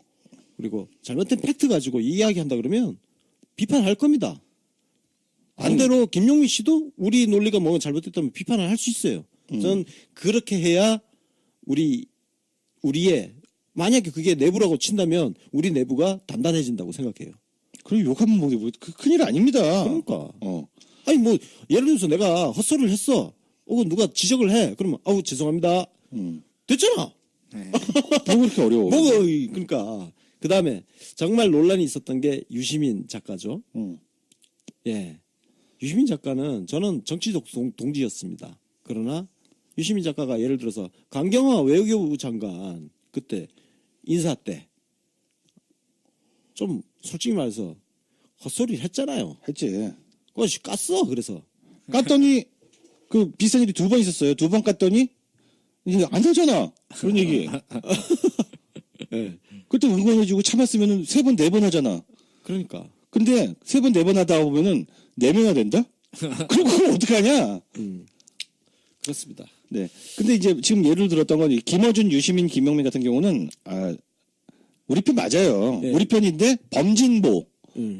그리고 잘못된 팩트 가지고 이야기한다 그러면 비판할 겁니다. 반대로 김용민 씨도 우리 논리가 뭐 잘못됐다면 비판을 할 수 있어요. 저는 그렇게 해야 우리의 만약에 그게 내부라고 친다면 우리 내부가 단단해진다고 생각해요. 그럼 욕하면 뭐 큰일 아닙니다. 그러니까. 아니 뭐 예를 들어서 내가 헛소리를 했어. 혹은 누가 지적을 해. 그러면 아우 죄송합니다. 됐잖아. 뭐 그렇게 어려워. 그러니까 그 다음에 정말 논란이 있었던 게 유시민 작가죠. 예, 유시민 작가는 저는 정치적 동지였습니다. 그러나 유시민 작가가 예를 들어서 강경화 외교부 장관 그때 인사 때 좀 솔직히 말해서 헛소리를 했잖아요. 했지. 그것이 깠어. 그래서 깠더니 그 비슷한 일이 2번 있었어요. 2번 깠더니 이제 안 하잖아. 그런 얘기. 예. 그때 응원해주고 참았으면은 3번, 4번 하잖아. 그러니까 근데 3번, 4번 하다 보면은 내면화 된다? 그럼 그걸 어떡하냐? 그렇습니다. 네. 근데 이제 지금 예를 들었던 건 김어준, 유시민, 김용민 같은 경우는 우리 편 맞아요. 네. 우리 편인데 범진보.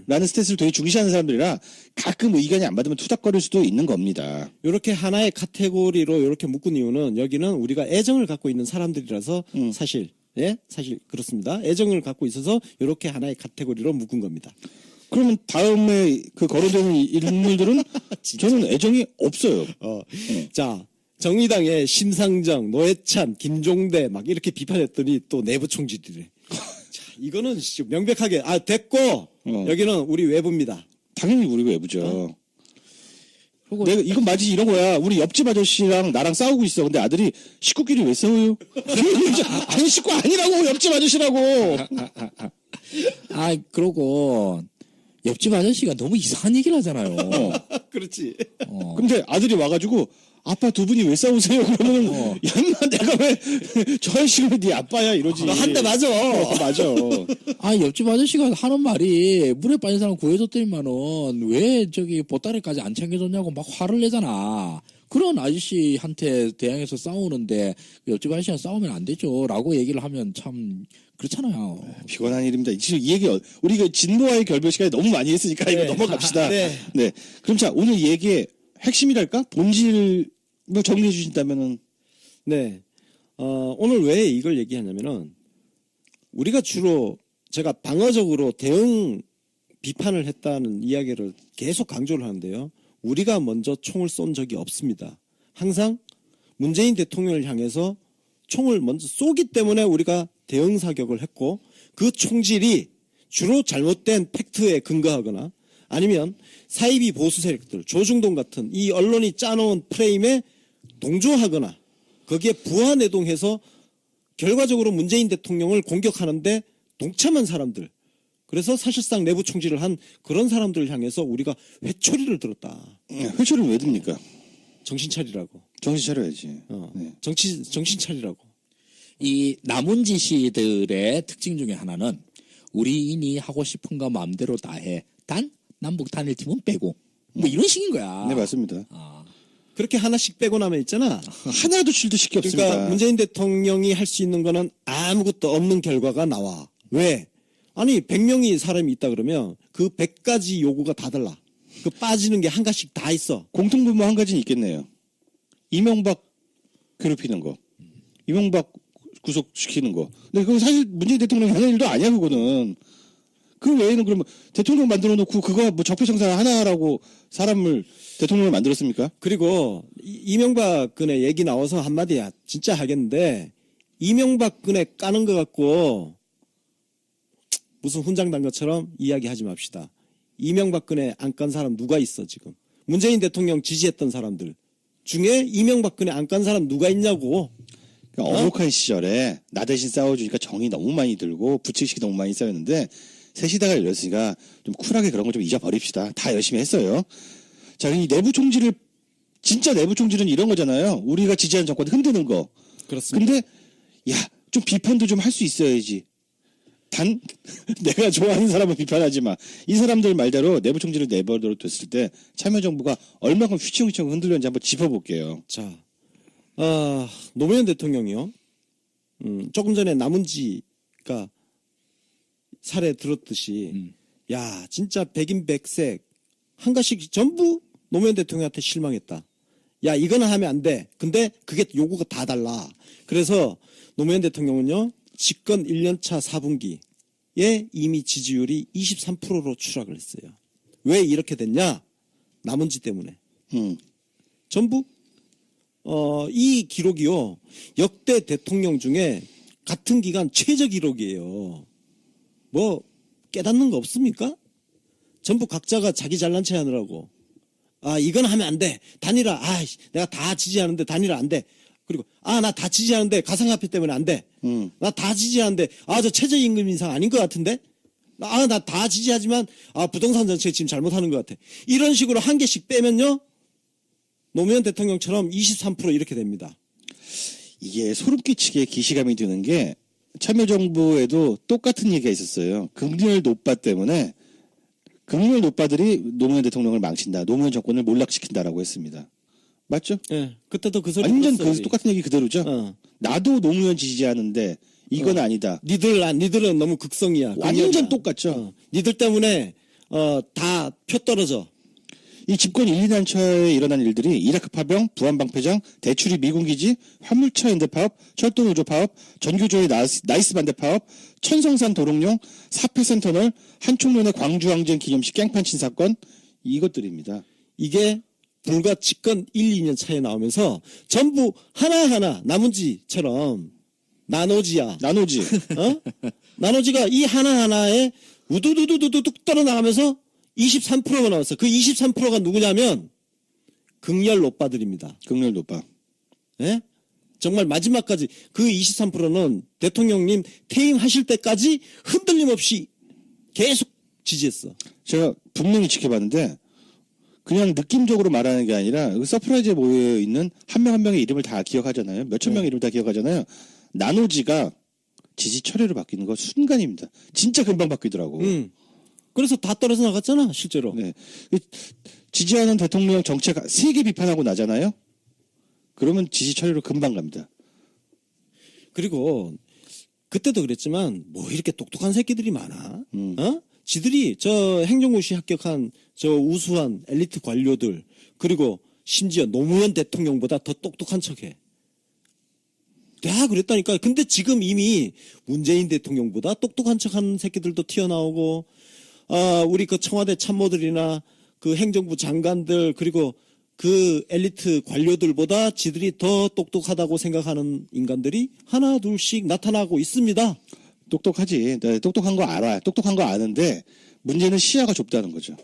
라는 스탯을 되게 중시하는 사람들이라 가끔 의견이 안 받으면 투닥거릴 수도 있는 겁니다. 이렇게 하나의 카테고리로 이렇게 묶은 이유는 여기는 우리가 애정을 갖고 있는 사람들이라서 사실 그렇습니다. 애정을 갖고 있어서 이렇게 하나의 카테고리로 묶은 겁니다. 그러면 다음에 그 거론되는 인물들은 저는 애정이 없어요. 자, 정의당의 심상정, 노회찬, 김종대 막 이렇게 비판했더니 또 내부 총질이래. 자, 이거는 명백하게 됐고 여기는 우리 외부입니다. 당연히 우리 외부죠. 그리고 내가 이건 맞지 이런 거야. 우리 옆집 아저씨랑 나랑 싸우고 있어. 근데 아들이 식구끼리 왜 싸워요? 아니 식구 아니라고 옆집 아저씨라고. 그러고 옆집 아저씨가 너무 이상한 얘기를 하잖아요. 그렇지. 근데 아들이 와가지고 아빠 두 분이 왜 싸우세요? 그러면 야 인마 내가 왜 저 아저씨가 네 아빠야 이러지. 너 한 대 맞아. 맞아. 옆집 아저씨가 하는 말이 물에 빠진 사람 구해줬더니만은 왜 저기 보따리까지 안 챙겨줬냐고 막 화를 내잖아. 그런 아저씨한테 대항해서 싸우는데 옆집 아저씨랑 싸우면 안 되죠. 라고 얘기를 하면 참 그렇잖아요. 피곤한 일입니다. 지금 이 얘기 우리 그 진보와의 결별 시간에 너무 많이 했으니까 이거 넘어갑시다. 네. 네. 그럼 자 오늘 얘기의 핵심이랄까 본질이 뭐 정리해 주신다면은. 네. 오늘 왜 이걸 얘기하냐면은 우리가 주로 제가 방어적으로 대응 비판을 했다는 이야기를 계속 강조를 하는데요. 우리가 먼저 총을 쏜 적이 없습니다. 항상 문재인 대통령을 향해서 총을 먼저 쏘기 때문에 우리가 대응 사격을 했고 그 총질이 주로 잘못된 팩트에 근거하거나 아니면 사이비 보수 세력들, 조중동 같은 이 언론이 짜놓은 프레임에 동조하거나 거기에 부하내동해서 결과적으로 문재인 대통령을 공격하는데 동참한 사람들, 그래서 사실상 내부 총질을 한 그런 사람들을 향해서 우리가 회초리를 들었다. 회초리를 왜 듭니까? 정신 차리라고. 정신 차려야지. 네. 정신 차리라고. 이 남은 지시들의 특징 중에 하나는 우리인이 하고 싶은 거 마음대로 다 해. 단 남북 단일팀은 빼고 뭐 이런 식인 거야. 네, 맞습니다. 그렇게 하나씩 빼고 나면 있잖아. 하나도 칠도 시기 없습니다. 그러니까 문재인 대통령이 할 수 있는 거는 아무것도 없는 결과가 나와. 왜? 아니 100명이 사람이 있다 그러면 그 100가지 요구가 다 달라. 그 빠지는 게 한 가지씩 다 있어. 공통분모 한 가지는 있겠네요. 이명박 괴롭히는 거. 이명박 구속시키는 거. 근데 그거 사실 문재인 대통령이 하는 일도 아니야, 그거는. 그 외에는 그러면 대통령 만들어 놓고 그거 뭐 적폐청산 하나라고 사람을 대통령을 만들었습니까? 그리고 이명박근혜 얘기 나와서 한마디야. 진짜 하겠는데 이명박근혜 까는 거 갖고 무슨 훈장 단 것처럼 이야기하지 맙시다. 이명박근혜 안 깐 사람 누가 있어 지금. 문재인 대통령 지지했던 사람들 중에 이명박근혜 안 깐 사람 누가 있냐고. 그러니까 어록한 시절에 나 대신 싸워주니까 정이 너무 많이 들고 부채식이 너무 많이 쌓였는데 새 시대가 열렸으니까 좀 쿨하게 그런 거 좀 잊어버립시다. 다 열심히 했어요. 자, 이 내부 총질을 진짜 내부 총질은 이런 거잖아요. 우리가 지지하는 정권 흔드는 거. 그렇습니다. 근데 야, 좀 비판도 좀 할 수 있어야지. 단 내가 좋아하는 사람은 비판하지 마. 이 사람들 말대로 내부 총질을 내버려 뒀을 때 참여정부가 얼마큼 휘청휘청 흔들렸는지 한번 짚어볼게요. 자, 노무현 대통령이요. 조금 전에 남은지가 사례 들었듯이, 야, 진짜 백인 백색 한 가지씩 전부 노무현 대통령한테 실망했다. 야, 이거는 하면 안 돼. 근데 그게 요구가 다 달라. 그래서 노무현 대통령은요, 집권 1년차 4분기에 이미 지지율이 23%로 추락을 했어요. 왜 이렇게 됐냐? 남은지 때문에. 전부 이 기록이요, 역대 대통령 중에 같은 기간 최저 기록이에요. 뭐 깨닫는 거 없습니까? 전부 각자가 자기 잘난 체 하느라고. 이건 하면 안 돼. 단일화. 내가 다 지지하는데 단일화 안 돼. 그리고 나 다 지지하는데 가상화폐 때문에 안 돼. 나 다 지지하는데 저 최저임금 인상 아닌 것 같은데. 나 다 지지하지만 부동산 정책 지금 잘못하는 것 같아. 이런 식으로 한 개씩 빼면요, 노무현 대통령처럼 23% 이렇게 됩니다. 이게 소름 끼치게 기시감이 드는 게 참여정부에도 똑같은 얘기가 있었어요. 극렬 노빠 때문에 극렬 노빠들이 노무현 대통령을 망친다. 노무현 정권을 몰락시킨다라고 했습니다. 맞죠? 예, 그때도 그 소리 완전 들었어, 그 똑같은 얘기 그대로죠. 나도 노무현 지지하는데 이건 아니다. 니들은 너무 극성이야. 완전 극렬이야. 똑같죠. 니들 때문에 다 표 떨어져. 이 집권 1, 2년 차에 일어난 일들이 이라크 파병, 부안방패장, 대출이 미군 기지, 화물차 연대 파업, 철도 노조 파업, 전교조의 나이스 반대 파업, 천성산 도롱뇽, 사패센터널, 한총련의 광주항쟁 기념식 깽판친 사건, 이것들입니다. 이게 불과 집권 1, 2년 차에 나오면서 전부 하나하나 나머지처럼 나노지야. 나노지. 나노지가 이 하나하나에 우두두두두둑 떨어나가면서 23%가 나왔어. 그 23%가 누구냐면 극렬 오빠들입니다. 극렬 노빠. 예? 정말 마지막까지 그 23%는 대통령님 퇴임하실 때까지 흔들림 없이 계속 지지했어. 제가 분명히 지켜봤는데 그냥 느낌적으로 말하는 게 아니라 서프라이즈에 모여있는 한 명 한 명의 이름을 다 기억하잖아요. 몇천 명의 이름을 다 기억하잖아요. 나노지가 지지 철회로 바뀌는 거 순간입니다. 진짜 금방 바뀌더라고. 그래서 다 떨어져 나갔잖아, 실제로. 네. 지지하는 대통령 정책 세게 비판하고 나잖아요. 그러면 지지 철회로 금방 갑니다. 그리고 그때도 그랬지만 뭐 이렇게 똑똑한 새끼들이 많아. 지들이 저 행정고시 합격한 저 우수한 엘리트 관료들, 그리고 심지어 노무현 대통령보다 더 똑똑한 척해. 내가 그랬다니까. 근데 지금 이미 문재인 대통령보다 똑똑한 척하는 새끼들도 튀어나오고, 우리 그 청와대 참모들이나 그 행정부 장관들 그리고 그 엘리트 관료들보다 지들이 더 똑똑하다고 생각하는 인간들이 하나 둘씩 나타나고 있습니다. 똑똑하지. 네, 똑똑한 거 알아. 똑똑한 거 아는데 문제는 시야가 좁다는 거죠.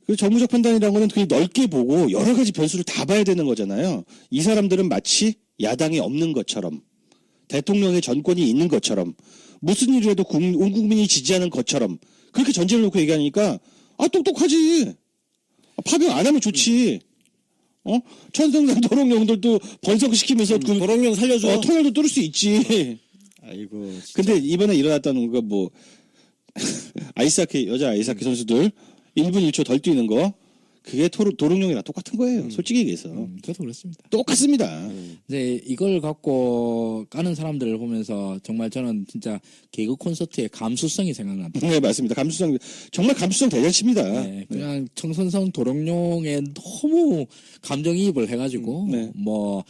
그 정무적 판단이라는 거는 되게 넓게 보고 여러 가지 변수를 다 봐야 되는 거잖아요. 이 사람들은 마치 야당이 없는 것처럼 대통령의 전권이 있는 것처럼 무슨 일을 해도 온 국민이 지지하는 것처럼 그렇게 전제를 놓고 얘기하니까 똑똑하지. 파병 안 하면 좋지. 천성당 도롱뇽들도 번성시키면서 도롱뇽 살려줘. 통일도 뚫을 수 있지. 아이고. 진짜. 근데 이번에 일어났다는 거 뭐 아이스하키 여자 아이스하키 선수들 1분 1초 덜 뛰는 거 그게 도롱뇽이랑 똑같은 거예요. 솔직히 얘기해서 저도 그렇습니다. 똑같습니다. 이제 이걸 갖고 까는 사람들을 보면서 정말 저는 진짜 개그 콘서트의 감수성이 생각난다. 네 맞습니다. 감수성 정말 감수성 대잔치입니다. 네, 그냥 청선성 도롱뇽에 너무 감정이입을 해가지고 네. 뭐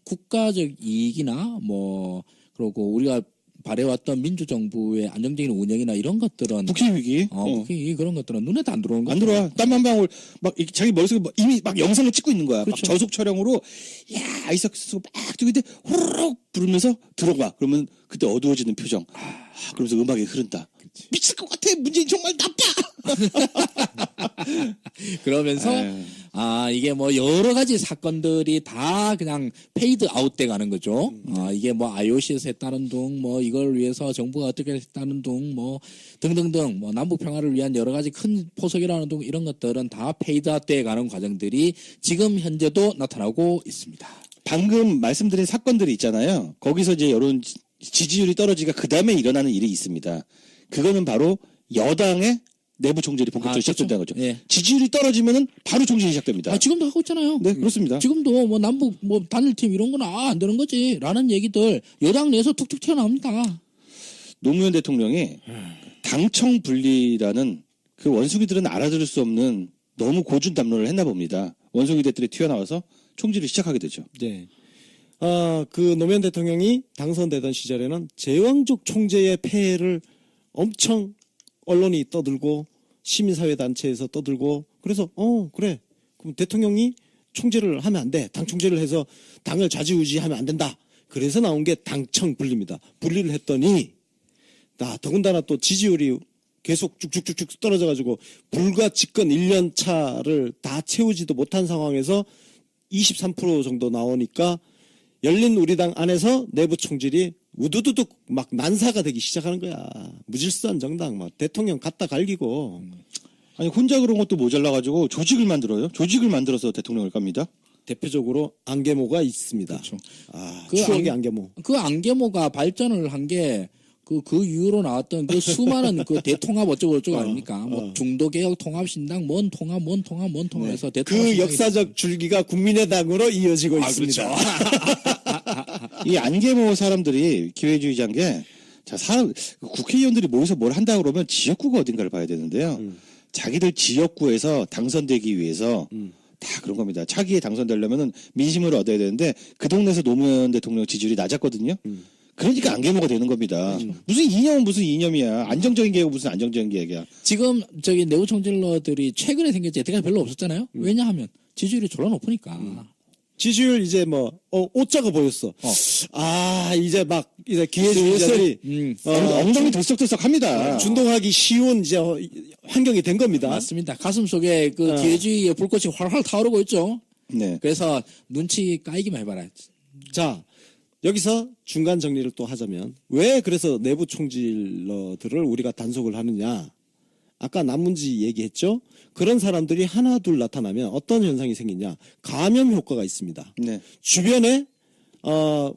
국가적 이익이나 뭐 그리고 우리가 바래왔던 민주정부의 안정적인 운영이나 이런 것들은 국회 위기 국회 위기 그런 것들은 눈에도 안 들어오는 안 거죠. 들어와. 땀 한 방울 막 자기 머릿속에 이미 막 영상을 찍고 있는 거야. 그렇죠. 막 저속 촬영으로 야 아이스하키 선수가 막 뛰고 있는데 호로록 부르면서 들어가. 그러면 그때 어두워지는 표정. 그러면서 음악이 흐른다. 미칠 것 같아. 문재인 정말 나빠. 그러면서 이게 뭐 여러 가지 사건들이 다 그냥 페이드 아웃돼 가는 거죠. 이게 뭐 IOC에서 했다는 둥, 뭐 이걸 위해서 정부가 어떻게 했다는 둥, 뭐 등등등, 뭐 남북 평화를 위한 여러 가지 큰 포석이라는 둥 이런 것들은 다 페이드 아웃돼 가는 과정들이 지금 현재도 나타나고 있습니다. 방금 말씀드린 사건들이 있잖아요. 거기서 이제 여론 지지율이 떨어지니까 그 다음에 일어나는 일이 있습니다. 그거는 바로 여당의 내부 총질이 본격적으로 시작된다는 거죠. 예. 지지율이 떨어지면은 바로 총질이 시작됩니다. 지금도 하고 있잖아요. 네, 그렇습니다. 지금도 뭐 남북 뭐 단일팀 이런 거는 안 되는 거지라는 얘기들 여당 내에서 툭툭 튀어나옵니다. 노무현 대통령이 당청 분리라는 그 원숭이들은 알아들을 수 없는 너무 고준 담론을 했나 봅니다. 원숭이들이 튀어나와서 총질을 시작하게 되죠. 네. 그 노무현 대통령이 당선되던 시절에는 제왕적 총재의 폐해를 엄청 언론이 떠들고 시민사회 단체에서 떠들고 그래서 그래 그럼 대통령이 총재를 하면 안 돼. 당 총재를 해서 당을 좌지우지하면 안 된다. 그래서 나온 게 당청 분리입니다. 분리를 했더니 더군다나 또 지지율이 계속 쭉쭉쭉쭉 떨어져가지고 불과 집권 1년 차를 다 채우지도 못한 상황에서 23% 정도 나오니까 열린 우리당 안에서 내부 총질이 우두두둑 막 난사가 되기 시작하는 거야. 무질서한 정당 막 대통령 갖다 갈기고. 아니 혼자 그런 것도 모자라가지고 조직을 만들어요. 조직을 만들어서 대통령을 깝니다. 대표적으로 안계모가 있습니다. 그렇죠. 그 추억의 안계모. 그 안계모가 발전을 한 게 그 이후로 나왔던 그 수많은 그 대통합 어쩌고 아닙니까? 뭐 중도개혁 통합신당, 뭔 통합해서 대통합. 그 역사적 줄기가 국민의당으로 이어지고 있습니다. 이 안계모 사람들이 기회주의자인 게 국회의원들이 모여서 뭘 한다 그러면 지역구가 어딘가를 봐야 되는데요. 자기들 지역구에서 당선되기 위해서 다 그런 겁니다. 차기에 당선되려면은 민심을 얻어야 되는데 그 동네에서 노무현 대통령 지지율이 낮았거든요. 그러니까 안계모가 되는 겁니다. 무슨 이념은 무슨 이념이야. 안정적인 계획은 무슨 안정적인 계획이야. 지금 내부 총질러들이 최근에 생겼지 여태까지 별로 없었잖아요. 왜냐하면 지지율이 졸라 높으니까. 지지율 이제 오자가 보였어. 이제 기회주의자들이 엉덩이 들썩들썩합니다. 준동하기 쉬운 이제 환경이 된 겁니다. 맞습니다. 가슴 속에 그 기회주의의 불꽃이 활활 타오르고 있죠. 네. 그래서 눈치 까이기만 해봐라. 자, 여기서 중간 정리를 또 하자면 왜 그래서 내부 총질러들을 우리가 단속을 하느냐. 아까 남문지 얘기했죠. 그런 사람들이 하나 둘 나타나면 어떤 현상이 생기냐. 감염 효과가 있습니다. 네. 주변에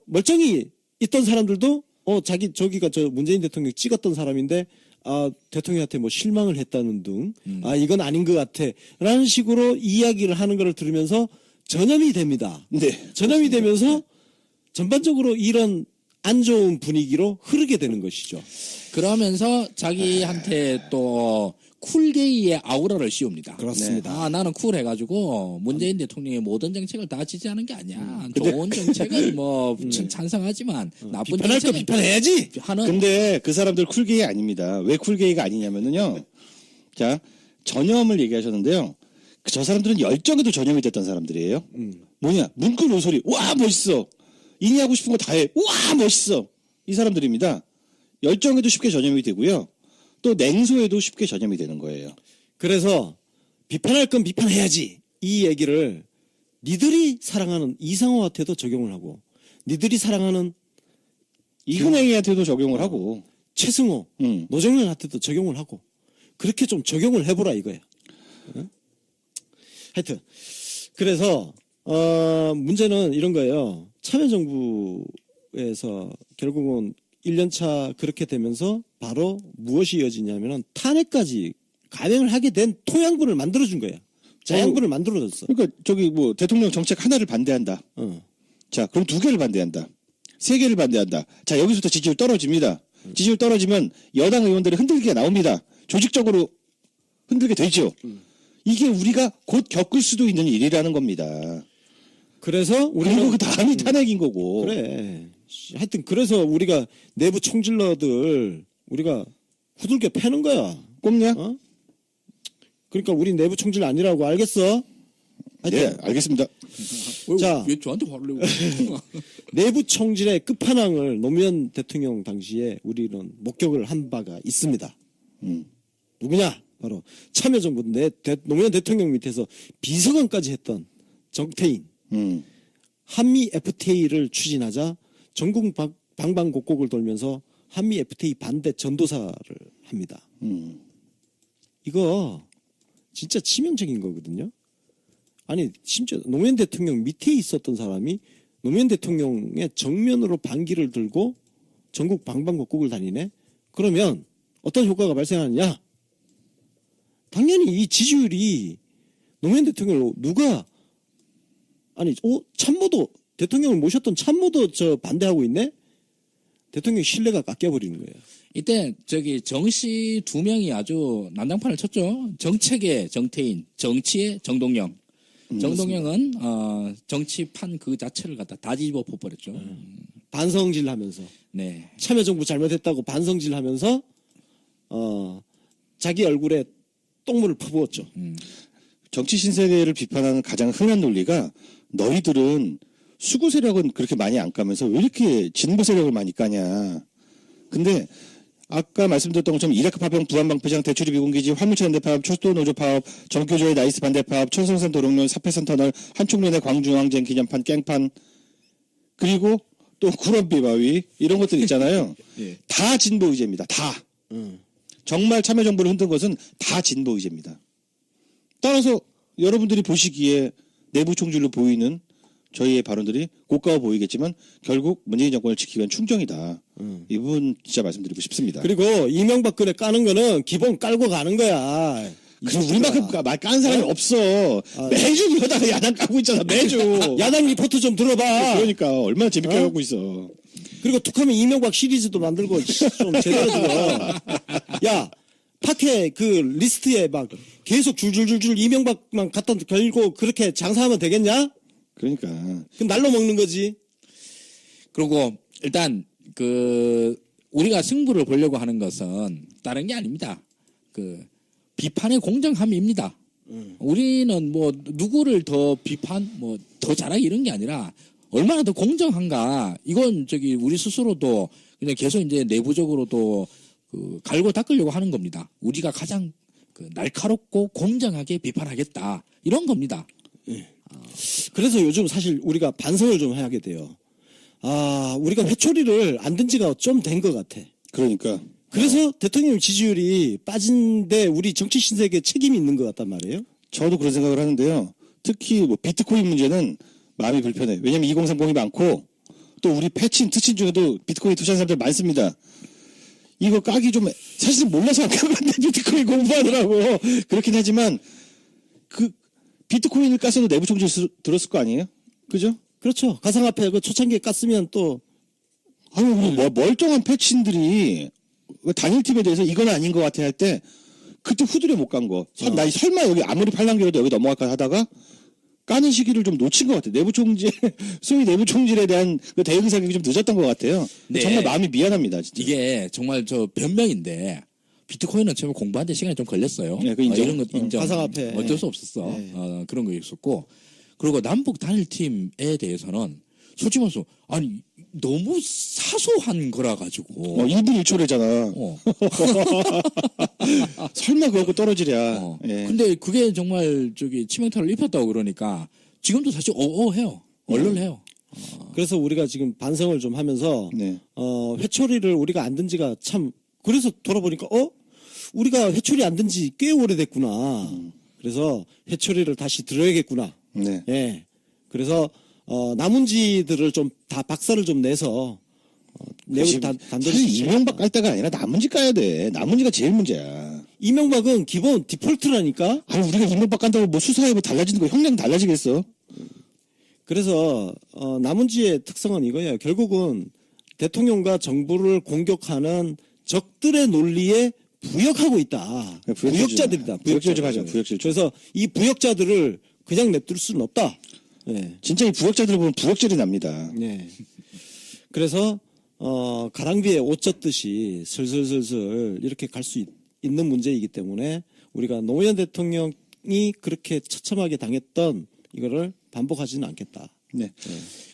멀쩡히 있던 사람들도 저기가 저 문재인 대통령 찍었던 사람인데 대통령한테 뭐 실망을 했다는 등 이건 아닌 것 같아 라는 식으로 이야기를 하는 걸 들으면서 전염이 됩니다. 네. 전염이 되면서 전반적으로 이런 안 좋은 분위기로 흐르게 되는 것이죠. 그러면서 자기한테 또 쿨게이의 아우라를 씌웁니다. 그렇습니다. 아, 나는 쿨해가지고 문재인 대통령의 모든 정책을 다 지지하는 게 아니야. 근데 좋은 정책은 뭐 찬성하지만 나쁜 비판할 거 정책은 비판해야지. 하는. 근데 그 사람들 쿨게이 아닙니다. 왜 쿨게이가 아니냐면은요. 자, 전염을 얘기하셨는데요. 저 사람들은 열정에도 전염이 됐던 사람들이에요. 뭐냐? 문구 로소리. 와, 멋있어. 이니 하고 싶은 거 다 해. 와, 멋있어. 이 사람들입니다. 열정에도 쉽게 전염이 되고요. 또 냉소에도 쉽게 전염이 되는 거예요. 그래서 비판할 건 비판해야지. 이 얘기를 니들이 사랑하는 이상호한테도 적용을 하고 니들이 사랑하는 이근행이한테도 적용을 하고. 최승호, 노정현한테도 적용을 하고 그렇게 좀 적용을 해보라 이거야. 응? 하여튼 그래서 문제는 이런 거예요. 참여정부에서 결국은 1년차 그렇게 되면서 바로 무엇이 이어지냐면은 탄핵까지 감행을 하게 된 토양분을 만들어준 거야. 자양분을 만들어줬어. 그러니까 저기 뭐 대통령 정책 하나를 반대한다. 자, 그럼 2개를 반대한다. 3개를 반대한다. 자, 여기서부터 지지율 떨어집니다. 지지율 떨어지면 여당 의원들이 흔들기가 나옵니다. 조직적으로 흔들게 되죠. 이게 우리가 곧 겪을 수도 있는 일이라는 겁니다. 그래서 우리가 그리고 그 다음이 탄핵인 거고. 그래. 하여튼 그래서 우리가 내부 총질러들 우리가 후들겨 패는 거야. 꼽냐? 어? 그러니까 우리 내부 총질 아니라고 알겠어? 하여튼 네, 알겠습니다. 자. 왜 저한테 화를 내고? 내부 총질의 끝판왕을 노무현 대통령 당시에 우리는 목격을 한 바가 있습니다. 누구냐? 바로 참여정부 노무현 대통령 밑에서 비서관까지 했던 정태인. 한미 FTA를 추진하자 전국 방방곡곡을 돌면서 한미 FTA 반대 전도사를 합니다. 이거 진짜 치명적인 거거든요. 아니 심지어 노무현 대통령 밑에 있었던 사람이 노무현 대통령의 정면으로 반기를 들고 전국 방방곡곡을 다니네. 그러면 어떤 효과가 발생하느냐? 당연히 이 지지율이 노무현 대통령을 누가 아니 참모도 대통령을 모셨던 참모도 저 반대하고 있네. 대통령 신뢰가 깎여버리는 거예요. 이때 저기 정씨 2명이 아주 난장판을 쳤죠. 정책의 정태인, 정치의 정동영. 정동영은 정치판 그 자체를 갖다 다 뒤집어 버렸죠. 반성질하면서 네. 참여정부 잘못했다고 반성질하면서 자기 얼굴에 똥물을 퍼부었죠. 정치 신세계를 비판하는 가장 흔한 논리가 너희들은 수구 세력은 그렇게 많이 안 까면서 왜 이렇게 진보 세력을 많이 까냐. 근데 아까 말씀드렸던 것처럼 이라크 파병, 부안 방패장, 대출입 비공기지, 화물차 연대 파업, 초도 노조 파업, 정교조의 나이스 반대 파업, 천성산 도롱면, 사패선 터널, 한총련의 광주항쟁 기념판, 깽판, 그리고 또 구럼비 바위 이런 것들 있잖아요. 예. 다 진보 의제입니다. 다. 정말 참여정부를 흔든 것은 다 진보 의제입니다. 따라서 여러분들이 보시기에 내부 총질로 보이는 저희의 발언들이 고가워 보이겠지만 결국 문재인 정권을 지키기 위한 충정이다. 이 부분 진짜 말씀드리고 싶습니다. 그리고 이명박근혜 까는 거는 기본 깔고 가는 거야. 그리고 우리만큼 말 까는 사람이 없어. 매주 그러다가 야당 까고 있잖아. 매주. 야당 리포트 좀 들어봐. 그러니까 얼마나 재밌게 하고 있어. 그리고 툭하면 이명박 시리즈도 만들고 좀 제대로 들어. 야, 파케 그 리스트에 막 계속 줄줄줄줄 이명박만 갖다 걸고 그렇게 장사하면 되겠냐? 그러니까. 그럼 날로 먹는 거지. 그리고 일단 우리가 승부를 보려고 하는 것은 다른 게 아닙니다. 비판의 공정함입니다. 우리는 뭐 누구를 더 비판 더 잘하기 이런 게 아니라 얼마나 더 공정한가. 이건 우리 스스로도 그냥 계속 이제 내부적으로도 갈고 닦으려고 하는 겁니다. 우리가 가장 날카롭고 공정하게 비판하겠다. 이런 겁니다. 그래서 요즘 사실 우리가 반성을 좀 하게 돼요. 우리가 회초리를 안 든 지가 좀 된 것 같아. 그러니까. 그래서 대통령 지지율이 빠진데 우리 정치 신세계에 책임이 있는 것 같단 말이에요. 저도 그런 생각을 하는데요. 특히 비트코인 문제는 마음이 불편해. 왜냐면 2030이 많고 또 우리 특친 중에도 비트코인 투자한 사람들 많습니다. 이거 까기 좀 사실 몰라서 안 까는 건데 비트코인 공부하느라고 그렇긴 하지만 비트코인을 깠어도 내부 총질 들었을 거 아니에요? 그죠? 그렇죠. 가상화폐 초창기에 깠으면 또 멀쩡한 패친들이 단일팀에 대해서 이건 아닌 것 같아 할 때 그때 후드려 못 간 거. 나 설마 여기 아무리 팔랑기라도 여기 넘어갈까 하다가 까는 시기를 좀 놓친 것 같아요. 내부 총질, 소위 내부 총질에 대한 그 대응 사격이 좀 늦었던 것 같아요. 네. 정말 마음이 미안합니다. 진짜. 이게 정말 저 변명인데 비트코인은 처음에 공부하는데 시간이 좀 걸렸어요. 네, 그 인정. 이런 것 인정. 가상화폐. 어쩔 수 없었어. 네. 그런 거 있었고 그리고 남북 단일팀에 대해서는 솔직히 말해서 아니 너무 사소한 거라 가지고 1분 1초래잖아. 어. 설마 그거 떨어지랴. 예. 근데 그게 정말 저기 치명타를 입혔다고 그러니까 지금도 사실 어어해요. 얼얼해요. 그래서 우리가 지금 반성을 좀 하면서 네. 회초리를 우리가 안 든 지가 참 그래서 돌아보니까 우리가 회초리 안 든 지 꽤 오래됐구나. 그래서 회초리를 다시 들어야겠구나. 네. 예. 그래서 남은지들을 좀 다 박살을 좀 내서 내부 단도리 사실 이명박 깔 때가 아니라 남은지 까야 돼. 남은지가 제일 문제야. 이명박은 기본 디폴트라니까. 아니 우리가 이명박 깐다고 뭐 수사해 뭐 달라지는 거 형량 달라지겠어? 그래서 남은지의 특성은 이거예요. 결국은 대통령과 정부를 공격하는 적들의 논리에 부역하고 있다. 부역자들이다. 부역질 좀 하자. 부역질 좀. 그래서 이 부역자들을 그냥 냅둘 수는 없다. 네. 진짜 이 부역자들 보면 부역질이 납니다. 네. 그래서 가랑비에 옷 젖듯이 슬슬슬슬 이렇게 갈 수 있는 문제이기 때문에 우리가 노무현 대통령이 그렇게 처참하게 당했던 이거를 반복하지는 않겠다. 네.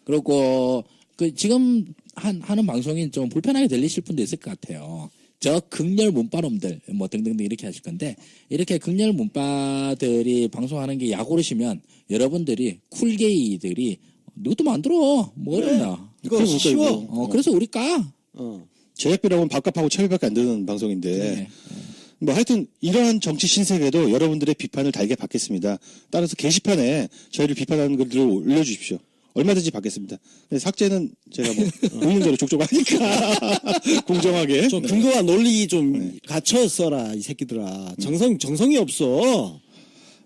그리고 그 지금 하는 방송이 좀 불편하게 들리실 분도 있을 것 같아요. 저 극렬 문바놈들 뭐 등등등 이렇게 하실 건데 이렇게 극렬 문바들이 방송하는 게 야구르시면 여러분들이 쿨게이들이 누구도 만들어 뭐 어렵나. 이거 쉬워. 그래서 우리 까. 제작비라고 하면 밥값하고 차비밖에 안 드는 방송인데 네. 뭐 하여튼 이러한 정치 신세계도 여러분들의 비판을 달게 받겠습니다. 따라서 게시판에 저희를 비판하는 글들을 올려주십시오. 얼마든지 받겠습니다. 근데 삭제는 제가 뭐 공문대로 족족하니까 공정하게. 좀 근거와 논리 좀 갖춰 써라 이 새끼들아. 정성이 없어.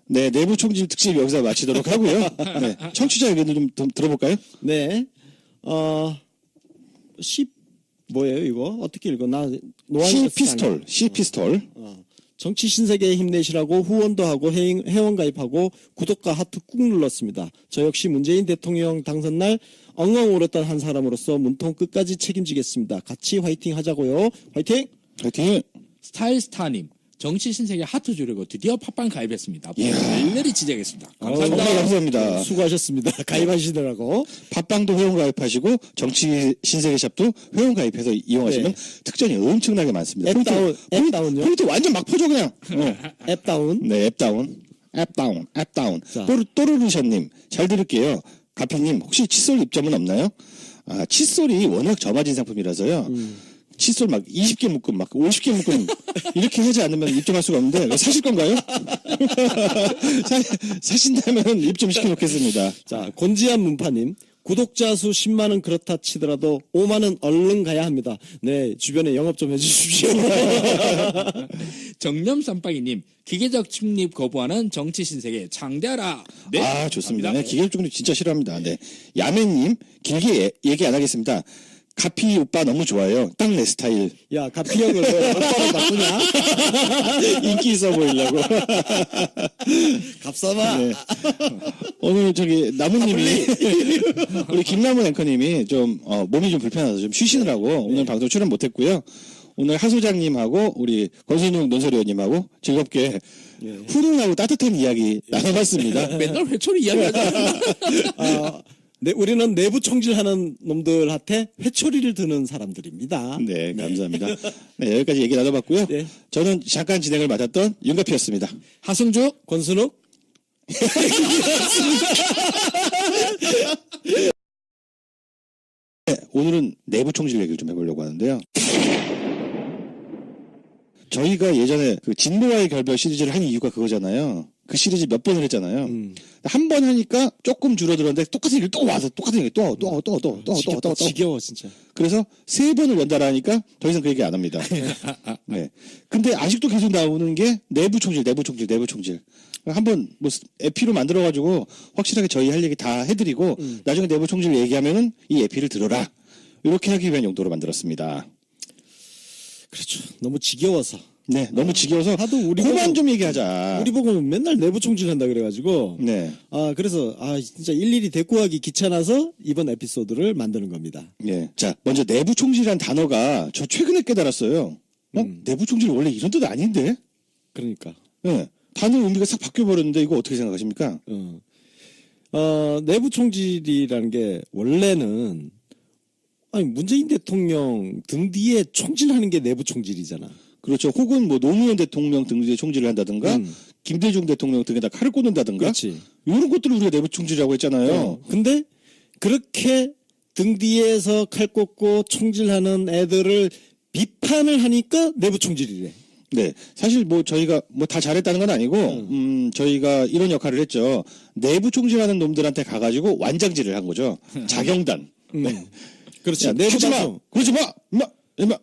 네, 내부 총질 특집 여기서 마치도록 하고요. 네, 청취자 의견을 좀 들어볼까요? 네. 뭐예요 이거? 어떻게 읽어? 나 시피스톨. 정치 신세계에 힘내시라고 후원도 하고 회원 가입하고 구독과 하트 꾹 눌렀습니다. 저 역시 문재인 대통령 당선 날 엉엉 울었던 한 사람으로서 문통 끝까지 책임지겠습니다. 같이 화이팅 하자고요. 화이팅! 화이팅! 스타일스타님 정치 신세계 하트 주려고 드디어 팟빵 가입했습니다. 이야. 열렬히 지지하겠습니다. 감사합니다. 정말 감사합니다. 수고하셨습니다. 가입하시더라고. 팟빵도 회원 가입하시고 정치 신세계샵도 회원 가입해서 이용하시면 특전이 엄청나게 많습니다. 앱다운요? 포인트 완전 막 퍼줘 그냥. 앱다운. 네, 앱다운. 자. 또르르샤님 잘 들을게요. 가평님 혹시 칫솔 입점은 없나요? 아, 칫솔이 워낙 저마진 상품이라서요. 칫솔 막 20개 묶음, 막 50개 묶음 이렇게 하지 않으면 입점할 수가 없는데 사실 건가요? 사신다면 입점 시켜놓겠습니다. 자, 곤지암 문파님. 구독자 수 10만은 그렇다 치더라도 5만은 얼른 가야 합니다. 네, 주변에 영업 좀 해주십시오. 정념쌈빵이님 기계적 침입 거부하는 정치 신세계 창대하라. 네, 아, 좋습니다. 감사합니다. 네, 기계적으로 진짜 싫어합니다. 네. 야매님, 길게 얘기 안 하겠습니다. 가피 오빠 너무 좋아요. 딱 내 스타일. 야, 가피 형을 왜 오빠로 바꾸냐? 인기 있어 보이려고. 갑사마. 네. 오늘 저기 나무님이 우리 김남은 앵커님이 좀 몸이 좀 불편해서 좀 쉬시느라고 오늘 방송 출연 못했고요. 오늘 하 소장님하고 우리 권순용 논설위원님하고 즐겁게 훈훈하고 따뜻한 이야기 나눠봤습니다. 맨날 회초리 이야기하잖아. 네, 우리는 내부 총질하는 놈들한테 회초리를 드는 사람들입니다. 네, 감사합니다. 네, 여기까지 얘기 나눠봤고요. 네. 저는 잠깐 진행을 맡았던 윤가피였습니다. 하승주 권순욱. 네, 오늘은 내부 총질 얘기를 좀 해보려고 하는데요. 저희가 예전에 그 진보와의 결별 시리즈를 한 이유가 그거잖아요. 그 시리즈 몇 번을 했잖아요. 한 번 하니까 조금 줄어들었는데 똑같은 얘기를 또 와서 똑같은 얘기 또 지겨워 진짜. 그래서 3번을 연달아 하니까 더 이상 그 얘기 안 합니다. 네. 근데 아직도 계속 나오는 게 내부 총질. 한번 뭐 에피로 만들어가지고 확실하게 저희 할 얘기 다 해드리고 나중에 내부 총질 얘기하면은 이 에피를 들어라. 이렇게 하기 위한 용도로 만들었습니다. 그렇죠. 너무 지겨워서. 네, 너무 지겨워서 하도 우리 그만 보고- 좀 얘기하자. 우리 보고 맨날 내부 총질한다 그래가지고 네, 그래서 진짜 일일이 대꾸하기 귀찮아서 이번 에피소드를 만드는 겁니다. 예. 자, 먼저 내부 총질이란 단어가 저 최근에 깨달았어요. 내부 총질 원래 이런 뜻 아닌데? 그러니까 예. 단어 의미가 싹 바뀌어 버렸는데 이거 어떻게 생각하십니까? 내부 총질이라는 게 원래는 문재인 대통령 등 뒤에 총질하는 게 내부 총질이잖아. 그렇죠. 혹은 뭐 노무현 대통령 등 뒤에 총질을 한다든가, 김대중 대통령 등에다 칼을 꽂는다든가, 그렇지. 이런 것들을 우리가 내부 총질이라고 했잖아요. 근데 그렇게 등 뒤에서 칼 꽂고 총질하는 애들을 비판을 하니까 내부 총질이래. 네. 사실 뭐 저희가 뭐 다 잘했다는 건 아니고, 저희가 이런 역할을 했죠. 내부 총질하는 놈들한테 가가지고 완장질을 한 거죠. 자경단. 그렇지. 야, 내부 하지 마! 방송. 그러지 마! 임마!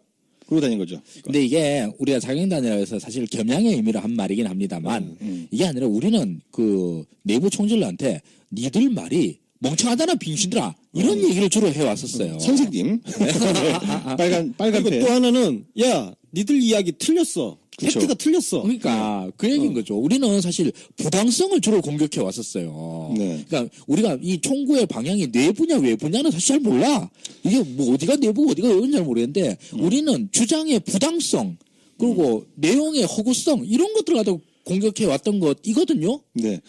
그러고 다닌 거죠. 근데 이게 우리가 자경단이라고 해서 사실 겸양의 의미로 한 말이긴 합니다만 이게 아니라 우리는 그 내부 총질한테 니들 말이 멍청하다나 빙신들아 이런 얘기를 주로 해왔었어요. 선생님. 빨간 그리고 펜. 또 하나는 야 니들 이야기 틀렸어. 그쵸. 팩트가 틀렸어. 그러니까 그 얘기인 거죠. 우리는 사실 부당성을 주로 공격해 왔었어요. 네. 그러니까 우리가 이 총구의 방향이 내부냐 외부냐는 사실 잘 몰라. 이게 뭐 어디가 내부고 어디가 외부인지 잘 모르겠는데 우리는 주장의 부당성 그리고 내용의 허구성 이런 것들을 가지고 공격해 왔던 것이거든요. 네.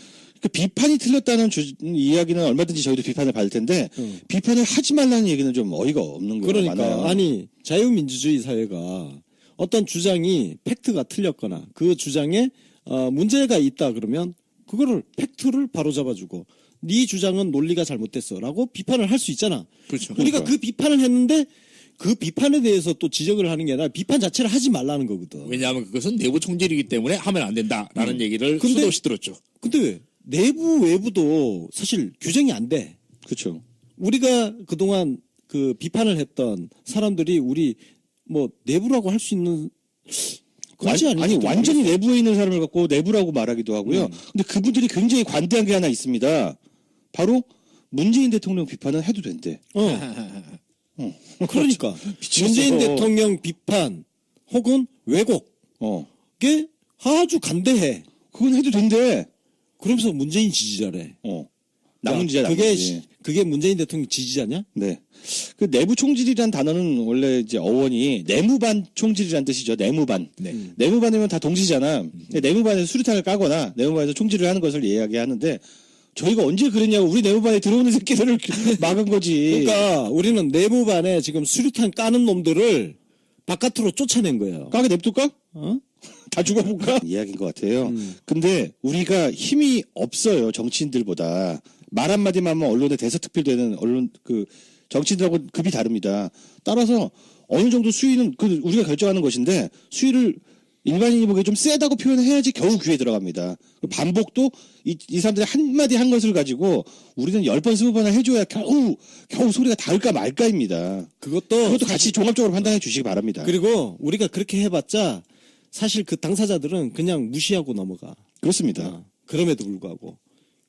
그 비판이 틀렸다는 이야기는 얼마든지 저희도 비판을 받을 텐데 비판을 하지 말라는 얘기는 좀 어이가 없는 거예요. 그러니까 많아요. 아니 자유민주주의 사회가 어떤 주장이 팩트가 틀렸거나 그 주장에 문제가 있다 그러면 그거를 팩트를 바로잡아주고 네 주장은 논리가 잘못됐어라고 비판을 할 수 있잖아. 그렇죠. 우리가 그 비판을 했는데 그 비판에 대해서 또 지적을 하는 게 아니라 비판 자체를 하지 말라는 거거든. 왜냐하면 그것은 내부 총질이기 때문에 하면 안 된다라는 얘기를 근데- 수도 없이 들었죠. 근데 왜? 내부 외부도 사실 규정이 안 돼. 그렇죠. 우리가 그동안 그 비판을 했던 사람들이 우리 뭐 내부라고 할 수 있는 그렇지 아니 않을지도 완전히 모르겠어. 내부에 있는 사람을 갖고 내부라고 말하기도 하고요. 근데 그분들이 굉장히 관대한 게 하나 있습니다. 바로 문재인 대통령 비판은 해도 된대. 그러니까 미치겠어. 문재인 대통령 비판 혹은 왜곡에 어. 아주 간대해. 그건 해도 된대. 그러면서 문재인 지지자래. 남은 지자 남은 그게 지. 그게 문재인 대통령 지지자냐? 네. 그 내부 총질이란 단어는 원래 이제 어원이 내무반 총질이란 뜻이죠. 내무반. 네. 내무반이면 다 동시잖아. 근데 내무반에서 수류탄을 까거나 내무반에서 총질을 하는 것을 이야기하는데 저희가 언제 그랬냐고 우리 내무반에 들어오는 새끼들을 막은 거지. 그러니까 우리는 내무반에 지금 수류탄 까는 놈들을 바깥으로 쫓아낸 거예요. 까게 냅둘까? 어? 다 죽어볼까? 이야기인 것 같아요. 근데 우리가 힘이 없어요. 정치인들보다. 말 한마디만 하면 언론에 대서특필되는 언론, 정치인들하고 급이 다릅니다. 따라서 어느 정도 수위는 우리가 결정하는 것인데 수위를 일반인이 보기에 좀 세다고 표현해야지 겨우 귀에 들어갑니다. 반복도 이 사람들이 한마디 한 것을 가지고 우리는 10번, 20번을 해줘야 겨우 소리가 닿을까 말까입니다. 그것도 같이 종합적으로 판단해 주시기 바랍니다. 그리고 우리가 그렇게 해봤자 사실 그 당사자들은 그냥 무시하고 넘어가. 그렇습니다. 그럼에도 불구하고.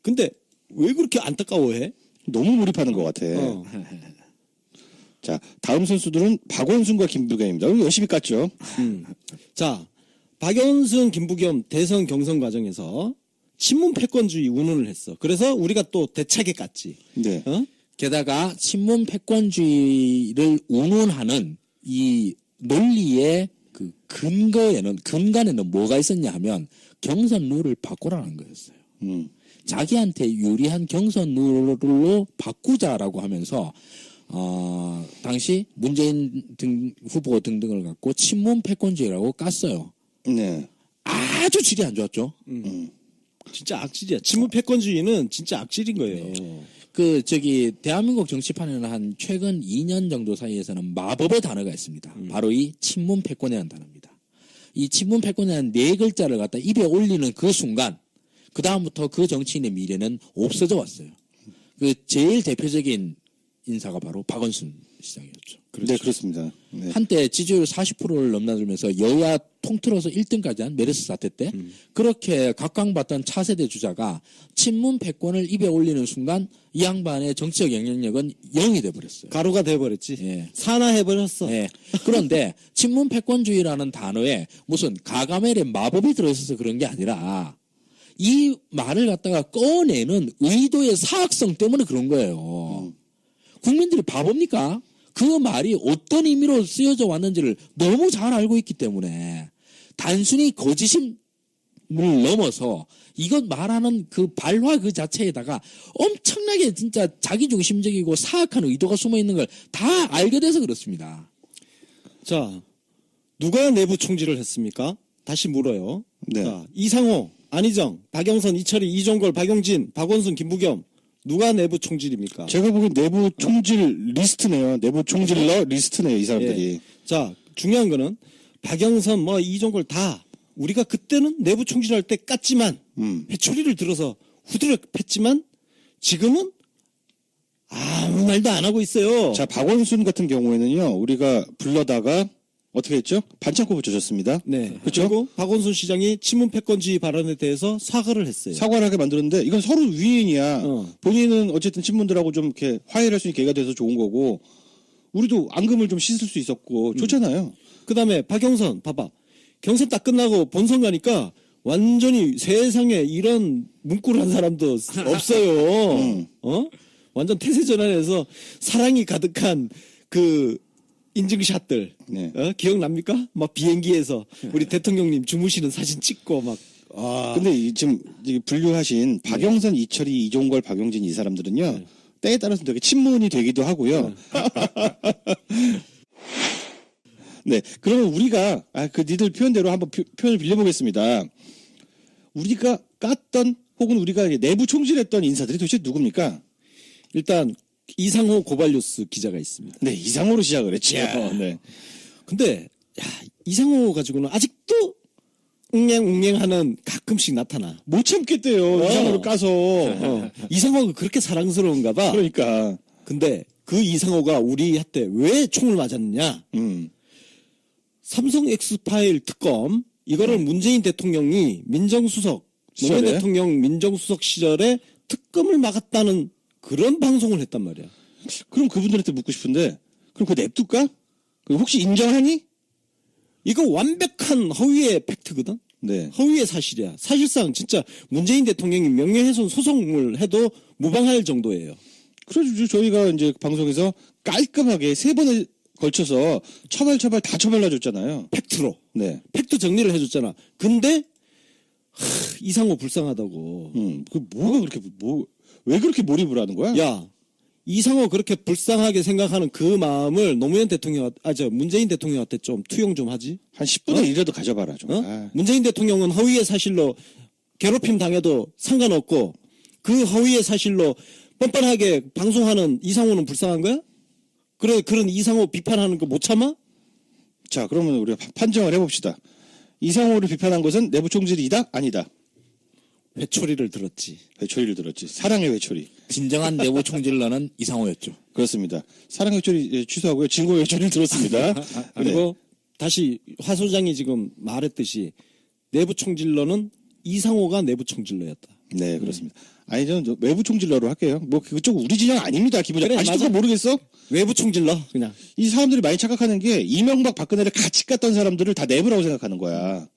근데 왜 그렇게 안타까워해? 너무 몰입하는 것 같아. 자, 다음 선수들은 박원순과 김부겸입니다. 열심히 깠죠. 자, 박원순, 김부겸 대선 경선 과정에서 친문 패권주의 운운을 했어. 그래서 우리가 또 대차게 깠지. 네. 게다가 친문 패권주의를 운운하는 이 논리의 그 근간에는 뭐가 있었냐 하면 경선 룰을 바꾸라는 거였어요. 자기한테 유리한 경선 룰로 바꾸자라고 하면서 당시 문재인 후보 등등을 갖고 친문 패권주의라고 깠어요. 네. 아주 질이 안 좋았죠. 진짜 악질이야. 친문 패권주의는 진짜 악질인 거예요. 대한민국 정치판에는 한 최근 2년 정도 사이에서는 마법의 단어가 있습니다. 바로 이 친문 패권이라는 단어입니다. 이 친문 패권이라는 네 글자를 갖다 입에 올리는 그 순간, 그 다음부터 그 정치인의 미래는 없어져 왔어요. 그 제일 대표적인 인사가 바로 박원순 시장이었죠. 네, 그렇습니다. 네. 한때 지지율 40%를 넘나들면서 여야 통틀어서 1등까지 한 메르스 사태 때 그렇게 각광받던 차세대 주자가 친문 패권을 입에 올리는 순간 이 양반의 정치적 영향력은 0이 돼버렸어요. 가루가 돼버렸지. 예. 산화해버렸어. 예. 그런데 친문 패권주의라는 단어에 무슨 가가멜의 마법이 들어있어서 그런 게 아니라 이 말을 갖다가 꺼내는 의도의 사악성 때문에 그런 거예요. 국민들이 바보입니까? 그 말이 어떤 의미로 쓰여져 왔는지를 너무 잘 알고 있기 때문에 단순히 거짓임을 넘어서 이것 말하는 그 발화 그 자체에다가 엄청나게 진짜 자기중심적이고 사악한 의도가 숨어 있는 걸 다 알게 돼서 그렇습니다. 자, 누가 내부 총질을 했습니까? 다시 물어요. 네. 자, 이상호, 안희정, 박영선, 이철희, 이종걸, 박용진, 박원순, 김부겸. 누가 내부 총질입니까? 제가 보기엔 내부 총질 리스트네요. 내부 총질러 리스트네요. 이 사람들이. 예. 자, 중요한 거는 박영선, 뭐 이종걸 다 우리가 그때는 내부 총질할 때 깠지만 회초리를 들어서 후드려 팼지만 지금은 아무 말도 안 하고 있어요. 자, 박원순 같은 경우에는요. 우리가 불러다가 어떻게 했죠? 반창고 붙여줬습니다. 네. 그렇죠? 그리고 박원순 시장이 친문 패권주의 발언에 대해서 사과를 했어요. 사과를 하게 만들었는데 이건 서로 위인이야. 어. 본인은 어쨌든 친문들하고 좀 이렇게 화해를 할 수 있는 계기가 돼서 좋은 거고 우리도 앙금을 좀 씻을 수 있었고 좋잖아요. 그다음에 박영선 봐봐. 경선 딱 끝나고 본선 가니까 완전히 세상에 이런 문구를 한 사람도 없어요. 어? 완전 태세 전환해서 사랑이 가득한 그 인증샷들 네. 기억납니까? 막 비행기에서 우리 대통령님 주무시는 사진 찍고 막 근데 지금 분류하신 박영선, 이철희, 이종걸, 박용진 이 사람들은요. 때에 따라서 되게 친문이 되기도 하고요. 네. 그러면 우리가 그 니들 표현대로 한번 표현을 빌려보겠습니다. 우리가 깠던 혹은 우리가 내부 총질했던 인사들이 도대체 누굽니까? 일단 이상호 고발뉴스 기자가 있습니다. 네, 이상호로 시작을 했죠. 네. 근데 이상호 가지고는 아직도 웅냥웅냥하는 가끔씩 나타나. 못 참겠대요. 이상호를 까서. 이상호가 그렇게 사랑스러운가 봐. 그러니까. 근데 그 이상호가 우리한테 왜 총을 맞았느냐? 삼성 엑스파일 특검 이거를 문재인 대통령이 민정수석 노무현 시절에? 대통령 민정수석 시절에 특검을 막았다는 그런 방송을 했단 말이야. 그럼 그분들한테 묻고 싶은데, 그럼 그거 냅둘까? 그거 혹시 인정하니? 이거 완벽한 허위의 팩트거든. 네. 허위의 사실이야. 사실상 진짜 문재인 대통령이 명예훼손 소송을 해도 무방할 정도예요. 그래서 저희가 이제 방송에서 깔끔하게 3번에 걸쳐서 처발 다 처발라줬잖아요. 팩트로. 네. 팩트 정리를 해줬잖아. 근데 이상호 불쌍하다고. 그 뭐가 그렇게 왜 그렇게 몰입을 하는 거야? 야, 이상호 그렇게 불쌍하게 생각하는 그 마음을 노무현 대통령, 문재인 대통령한테 좀 투영 좀 하지. 한 10분의 1이라도 가져봐라 좀. 어? 문재인 대통령은 허위의 사실로 괴롭힘 당해도 상관없고 그 허위의 사실로 뻔뻔하게 방송하는 이상호는 불쌍한 거야? 그래, 그런 이상호 비판하는 거 못 참아? 자, 그러면 우리가 판정을 해봅시다. 이상호를 비판한 것은 내부 총질이다? 아니다. 회초리를 들었지. 회초리를 들었지. 사랑의 회초리. 진정한 내부 총질러는 이상호였죠. 그렇습니다. 사랑의 회초리 취소하고요. 진고의 회초리를 들었습니다. 그리고 다시 화 소장이 지금 말했듯이 내부 총질러는 이상호가 내부 총질러였다. 네, 그렇습니다. 아니, 저는 외부 총질러로 할게요. 뭐, 그쪽 우리 진영 아닙니다. 기본적으로. 그래, 아직도 맞아. 그거 모르겠어? 외부 총질러 그냥. 이 사람들이 많이 착각하는 게 이명박 박근혜를 같이 깠던 사람들을 다 내부라고 생각하는 거야.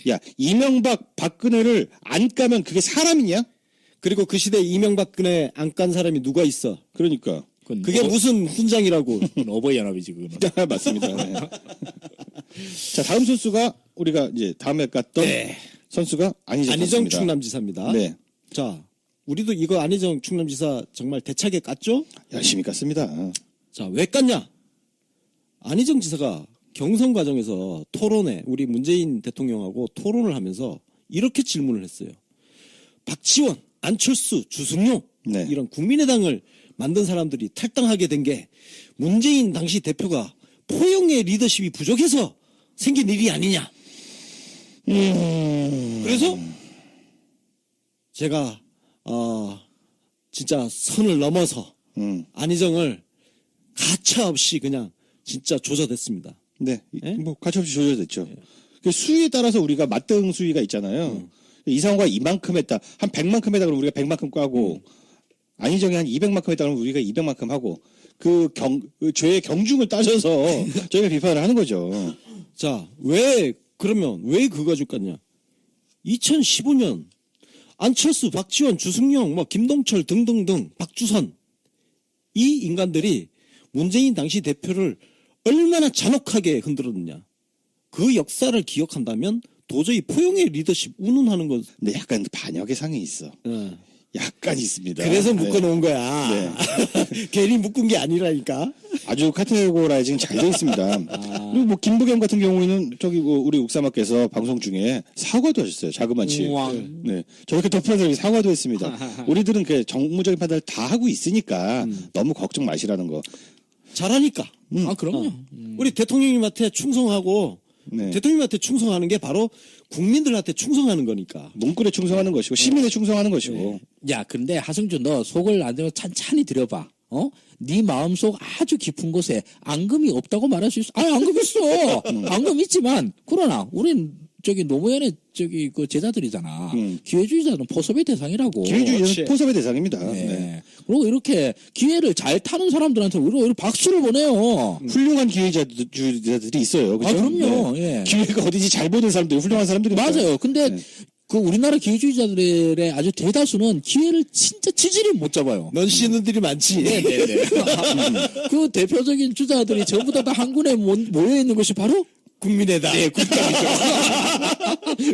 야, 이명박 박근혜를 안 까면 그게 사람이냐? 그리고 그 시대에 이명박근혜 안 깐 사람이 누가 있어? 그러니까. 그게 무슨 훈장이라고. 그건 어버이연합이지 그거는. 맞습니다. 네. 자, 다음 선수가 우리가 이제 다음에 깠던 선수가 안희정 안희정 선수입니다. 충남지사입니다. 네. 자, 우리도 이거 안희정 충남지사 정말 대차게 깠죠? 열심히 깠습니다. 자, 왜 깠냐? 안희정 지사가 경선 과정에서 토론회, 우리 문재인 대통령하고 토론을 하면서 이렇게 질문을 했어요. 박지원, 안철수, 주승용 네. 이런 국민의당을 만든 사람들이 탈당하게 된 게 문재인 당시 대표가 포용의 리더십이 부족해서 생긴 일이 아니냐. 그래서 제가 진짜 선을 넘어서 안희정을 가차없이 그냥 진짜 조져댔습니다. 네, 예? 뭐 가차없이 조절됐죠. 그 수위에 따라서 우리가 맞대응 수위가 있잖아요. 이상호가 이만큼 했다, 한 100만큼 했다 그러면 우리가 100만큼 꽈고, 안희정이 한 200만큼 했다 그러면 우리가 200만큼 하고, 그 죄의 경중을 따져서 저희가 비판을 하는 거죠. 자, 그러면 왜 그거 가지고 갔냐? 2015년 안철수, 박지원, 주승용, 뭐 김동철 등등등, 박주선 이 인간들이 문재인 당시 대표를 얼마나 잔혹하게 흔들었느냐? 그 역사를 기억한다면 도저히 포용의 리더십 운운하는 것. 근데 약간 반역의 상이 있어. 약간 있습니다. 그래서 네. 묶어놓은 거야. 괜히 묶은 게 아니라니까. 아주 카테고라이징 잘 되어 있습니다. 그리고 뭐 김부겸 같은 경우에는 저기 뭐 우리 옥사마께서 방송 중에 사과도 하셨어요. 자그마치. 우와. 네, 저렇게 덮어서 사과도 했습니다. 우리들은 그 정무적인 판단을 다 하고 있으니까 너무 걱정 마시라는 거. 잘하니까. 아, 그럼요. 우리 대통령님한테 충성하고 네. 대통령님한테 충성하는 게 바로 국민들한테 충성하는 거니까. 문구에 충성하는 것이고 시민에 충성하는 것이고. 야, 근데 하승준 너 속을 안 들어 찬찬히 들여봐. 네 마음속 아주 깊은 곳에 앙금이 없다고 말할 수 있어. 아, 앙금 있어. 앙금 있지만 그러나 우린 저기 노무현의 저기 그 제자들이잖아. 기회주의자는 포섭의 대상이라고. 기회주의는 포섭의 대상입니다. 네. 네. 그리고 이렇게 기회를 잘 타는 사람들한테 우리가 박수를 보내요. 훌륭한 기회주의자들이 있어요. 그렇죠? 아, 그럼요. 예. 기회가 어디지 잘 보는 사람들이 훌륭한 사람들이 맞아요. 근데 네. 그 우리나라 기회주의자들의 아주 대다수는 기회를 진짜 지질이 못 잡아요. 넌 씨는들이 많지. 네네네. 그 대표적인 주자들이 전부 다 한 군에 모여 있는 것이 바로 국민의당. 네, 국민이죠.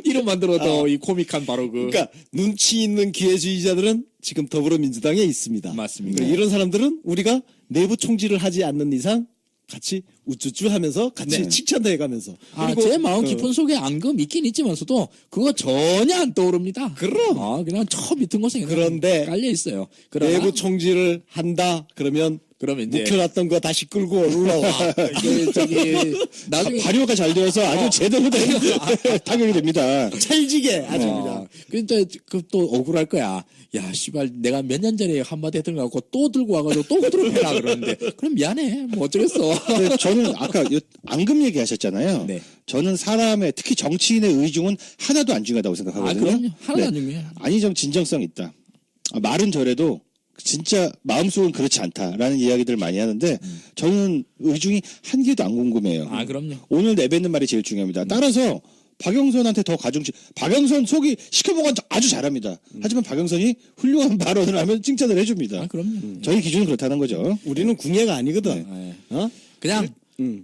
이름만 들어도 이 코믹한 바로 그. 그러니까 눈치 있는 기회주의자들은 지금 더불어민주당에 있습니다. 맞습니다. 그러니까 이런 사람들은 우리가 내부 총질을 하지 않는 이상 같이 우쭈쭈 하면서 같이 네. 칭찬도 해가면서. 아, 제 마음 깊은 속에 앙금 있긴 있지만서도 그거 전혀 안 떠오릅니다. 그럼. 그냥 저 밑은 곳에 그냥 그런데 깔려 있어요. 그러나 내부 총질을 한다 그러면 그러면 이제 묵혀놨던 거 다시 끌고 올라와. 그 저기 나중에 발효가 잘 되어서 아주 제대로 된 타격이 됩니다. 찰지게 아주 그냥. 근데 그또 억울할 거야. 야, 씨발 내가 몇 년 전에 한마디 했던 거 갖고 또 들고 와가지고 또 그대로 해라 그러는데 그럼 미안해. 뭐 어쩌겠어. 근데 저는 아까 앙금 얘기하셨잖아요. 네. 저는 사람의 특히 정치인의 의중은 하나도 안 중요하다고 생각하거든요. 그럼요. 하나도 네. 안 중요해. 안희정 진정성 있다. 말은 저래도 진짜 마음속은 그렇지 않다라는 이야기들을 많이 하는데 저는 의중이 한 개도 안 궁금해요. 아, 그럼요. 오늘 내뱉는 말이 제일 중요합니다. 따라서 박영선한테 더 가중치. 박영선 속이 시켜먹어 아주 잘합니다. 하지만 박영선이 훌륭한 발언을 하면 칭찬을 해줍니다. 아, 그럼요. 저희 기준은 그렇다는 거죠. 우리는 궁예가 아니거든. 네. 어? 그냥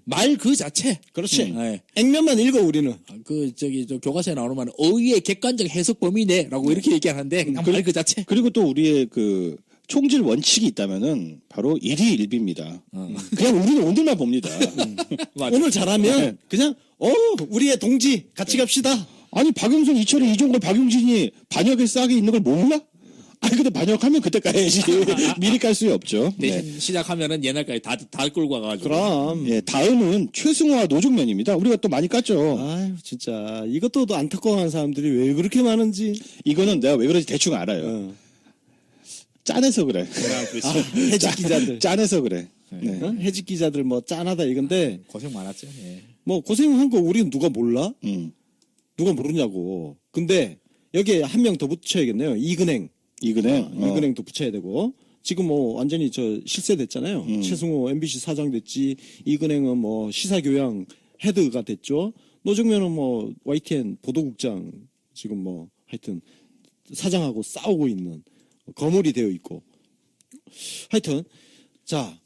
말 그 자체. 그렇지. 네. 액면만 읽어 우리는. 그 저기 저 교과서에 나오면 어휘의 객관적 해석 범위네라고 이렇게 얘기하는데 그냥 말 그 자체. 그리고 또 우리의 그 총질 원칙이 있다면은 바로 일희일비입니다. 그냥 우리는 오늘만 봅니다. 맞아. 오늘 잘하면 네. 그냥 우리의 동지 같이 갑시다. 아니 박영선, 이철이, 이종걸, 박용진이 반역에 싹이 있는 걸 몰라? 아니 근데 반역하면 그때 까야지. 미리 깔 수야 없죠. 네. 대신 시작하면은 옛날까지 다 끌고 와가지고. 그럼. 예, 다음은 최승호와 노중면입니다. 우리가 또 많이 깠죠. 아유 진짜 이것도 또 안타까워하는 사람들이 왜 그렇게 많은지. 이거는 내가 왜 그런지 대충 알아요. 어. 짠해서 그래. 해직 기자들. 짠해서 그래. 네. 어? 해직 기자들 뭐 짠하다 이건데 고생 많았죠. 예. 뭐 고생한 거 우리는 누가 몰라? 음. 누가 모르냐고. 근데 여기에 한 명 더 붙여야겠네요. 이근행. 이근행. 이근행도 붙여야 되고. 지금 뭐 완전히 저 실세됐잖아요. 최승호 MBC 사장 됐지. 이근행은 뭐 시사교양 헤드가 됐죠. 노정면은 뭐 YTN 보도국장 지금 뭐 하여튼 사장하고 싸우고 있는 거물이 되어 있고. 하여튼 자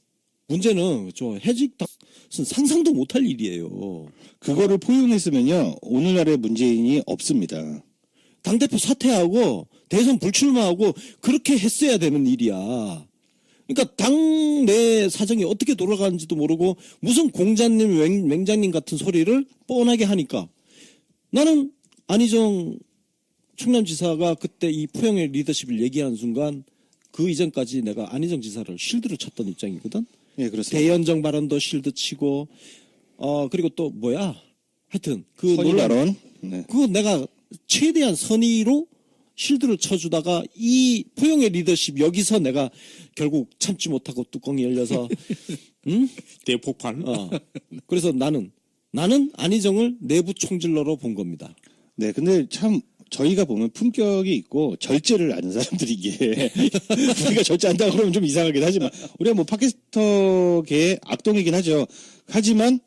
문제는 저 해직 당은 상상도 못할 일이에요. 그거를 포용했으면요 오늘날의 문재인이 없습니다. 당대표 사퇴하고 대선 불출마하고 그렇게 했어야 되는 일이야. 그러니까 당내 사정이 어떻게 돌아가는지도 모르고 무슨 공자님, 맹장님 같은 소리를 뻔하게 하니까 나는 안희정 충남지사가 그때 이 포용의 리더십을 얘기하는 순간 그 이전까지 내가 안희정 지사를 실드를 쳤던 입장이거든. 예, 그렇습니다. 대연정 발언도 실드 치고 그리고 또 뭐야 하여튼 그 선의 논란 발언. 네. 그거 내가 최대한 선의로 실드를 쳐주다가 이 포용의 리더십 여기서 내가 결국 참지 못하고 뚜껑이 열려서 대폭발. 그래서 나는 안희정을 내부 총질러로 본 겁니다. 네, 근데 참 저희가 보면 품격이 있고 절제를 아는 사람들이 이게 우리가 절제한다고 그러면 좀 이상하긴 하지만 우리가 뭐 팟캐스터계의 악동이긴 하죠. 하지만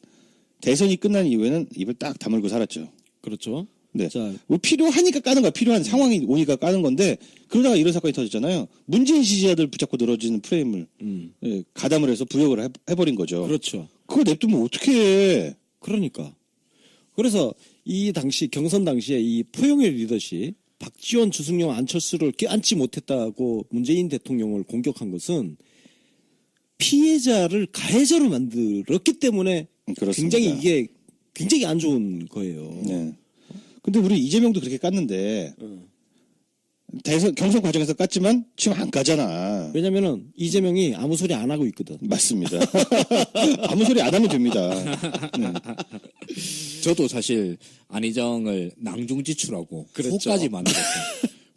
대선이 끝난 이후에는 입을 딱 다물고 살았죠. 그렇죠. 네. 자, 뭐 필요하니까 까는 거야. 필요한 상황이 오니까 까는 건데 그러다가 이런 사건이 터졌잖아요. 문재인 지지자들 붙잡고 늘어지는 프레임을 예, 가담을 해서 부역을 해버린 거죠. 그렇죠. 그걸 냅두면 어떻게 해. 그러니까. 그래서 이 당시 경선 당시에 이 포용의 리더십 박지원, 주승용, 안철수를 껴안지 못했다고 문재인 대통령을 공격한 것은 피해자를 가해자로 만들었기 때문에 그렇습니다. 굉장히 이게 굉장히 안 좋은 거예요. 네. 근데 우리 이재명도 그렇게 깠는데 대선 경선 과정에서 깠지만 지금 안 까잖아. 왜냐면은 이재명이 아무 소리 안 하고 있거든. 맞습니다. 아무 소리 안 하면 됩니다. 네. 저도 사실 안희정을 낭중지추라고 그랬죠. 후까지 만들었어요.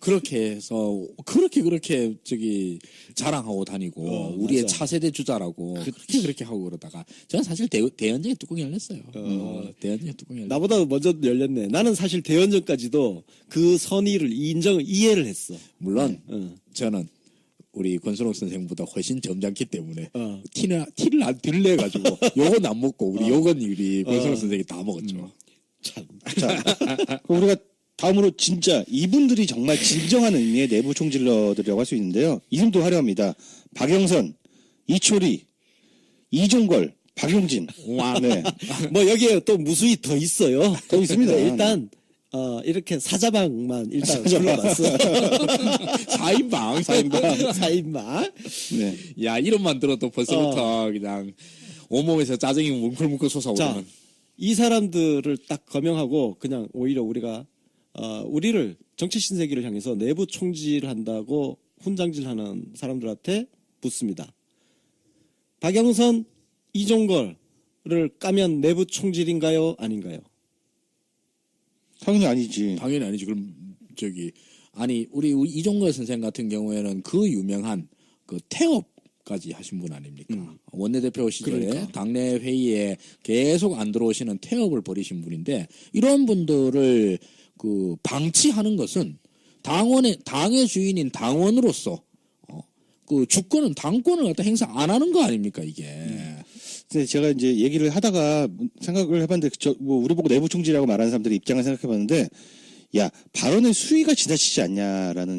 그렇게 해서 그렇게 저기 자랑하고 다니고 우리의 맞아. 차세대 주자라고 그렇게 하고 그러다가 저는 사실 대연정에 뚜껑이 열렸어요. 대연정에 뚜껑이 열렸어요. 나보다 먼저 열렸네. 나는 사실 대연전까지도 그 선의를 이해를 했어. 물론 어. 저는 우리 권순옥 선생보다 훨씬 점잖기 때문에 어. 티를 안 들래가지고 요건 안 먹고 요건 우리 권순옥 선생이 다 먹었죠. 참. 자, 그럼 우리가 다음으로 진짜 이분들이 정말 진정한 의미의 내부 총질러들이라고 할 수 있는데요. 이름도 화려합니다. 박영선, 이초리, 이종걸, 박용진. 와. 네. 뭐 여기에 또 무수히 더 있어요. 더 있습니다. 일단 이렇게 사자방만 일단 사자방. 불러봤어. 4인방. 4인방. 네. 야, 이름만 들어도 벌써부터 그냥 온몸에서 짜증이 뭉클뭉클 자, 솟아오르는. 이 사람들을 딱 거명하고 그냥 오히려 우리가 우리를 정치 신세기를 향해서 내부 총질한다고 훈장질하는 사람들한테 묻습니다. 박영선, 이종걸을 까면 내부 총질인가요? 아닌가요? 당연히 아니지. 당연히 아니지. 그럼 아니 우리 이종걸 선생 같은 경우에는 그 유명한 그 태업까지 하신 분 아닙니까? 원내대표 시절에 그러니까. 당내 회의에 계속 안 들어오시는 태업을 벌이신 분인데 이런 분들을 그 방치하는 것은 당의 주인인 당원으로서 그 주권은 당권을 갖다 행사 안 하는 거 아닙니까 이게? 근데 제가 이제 얘기를 하다가 생각을 해봤는데 뭐 우리 보고 내부 총질이라고 말하는 사람들의 입장을 생각해봤는데 야 발언의 수위가 지나치지 않냐라는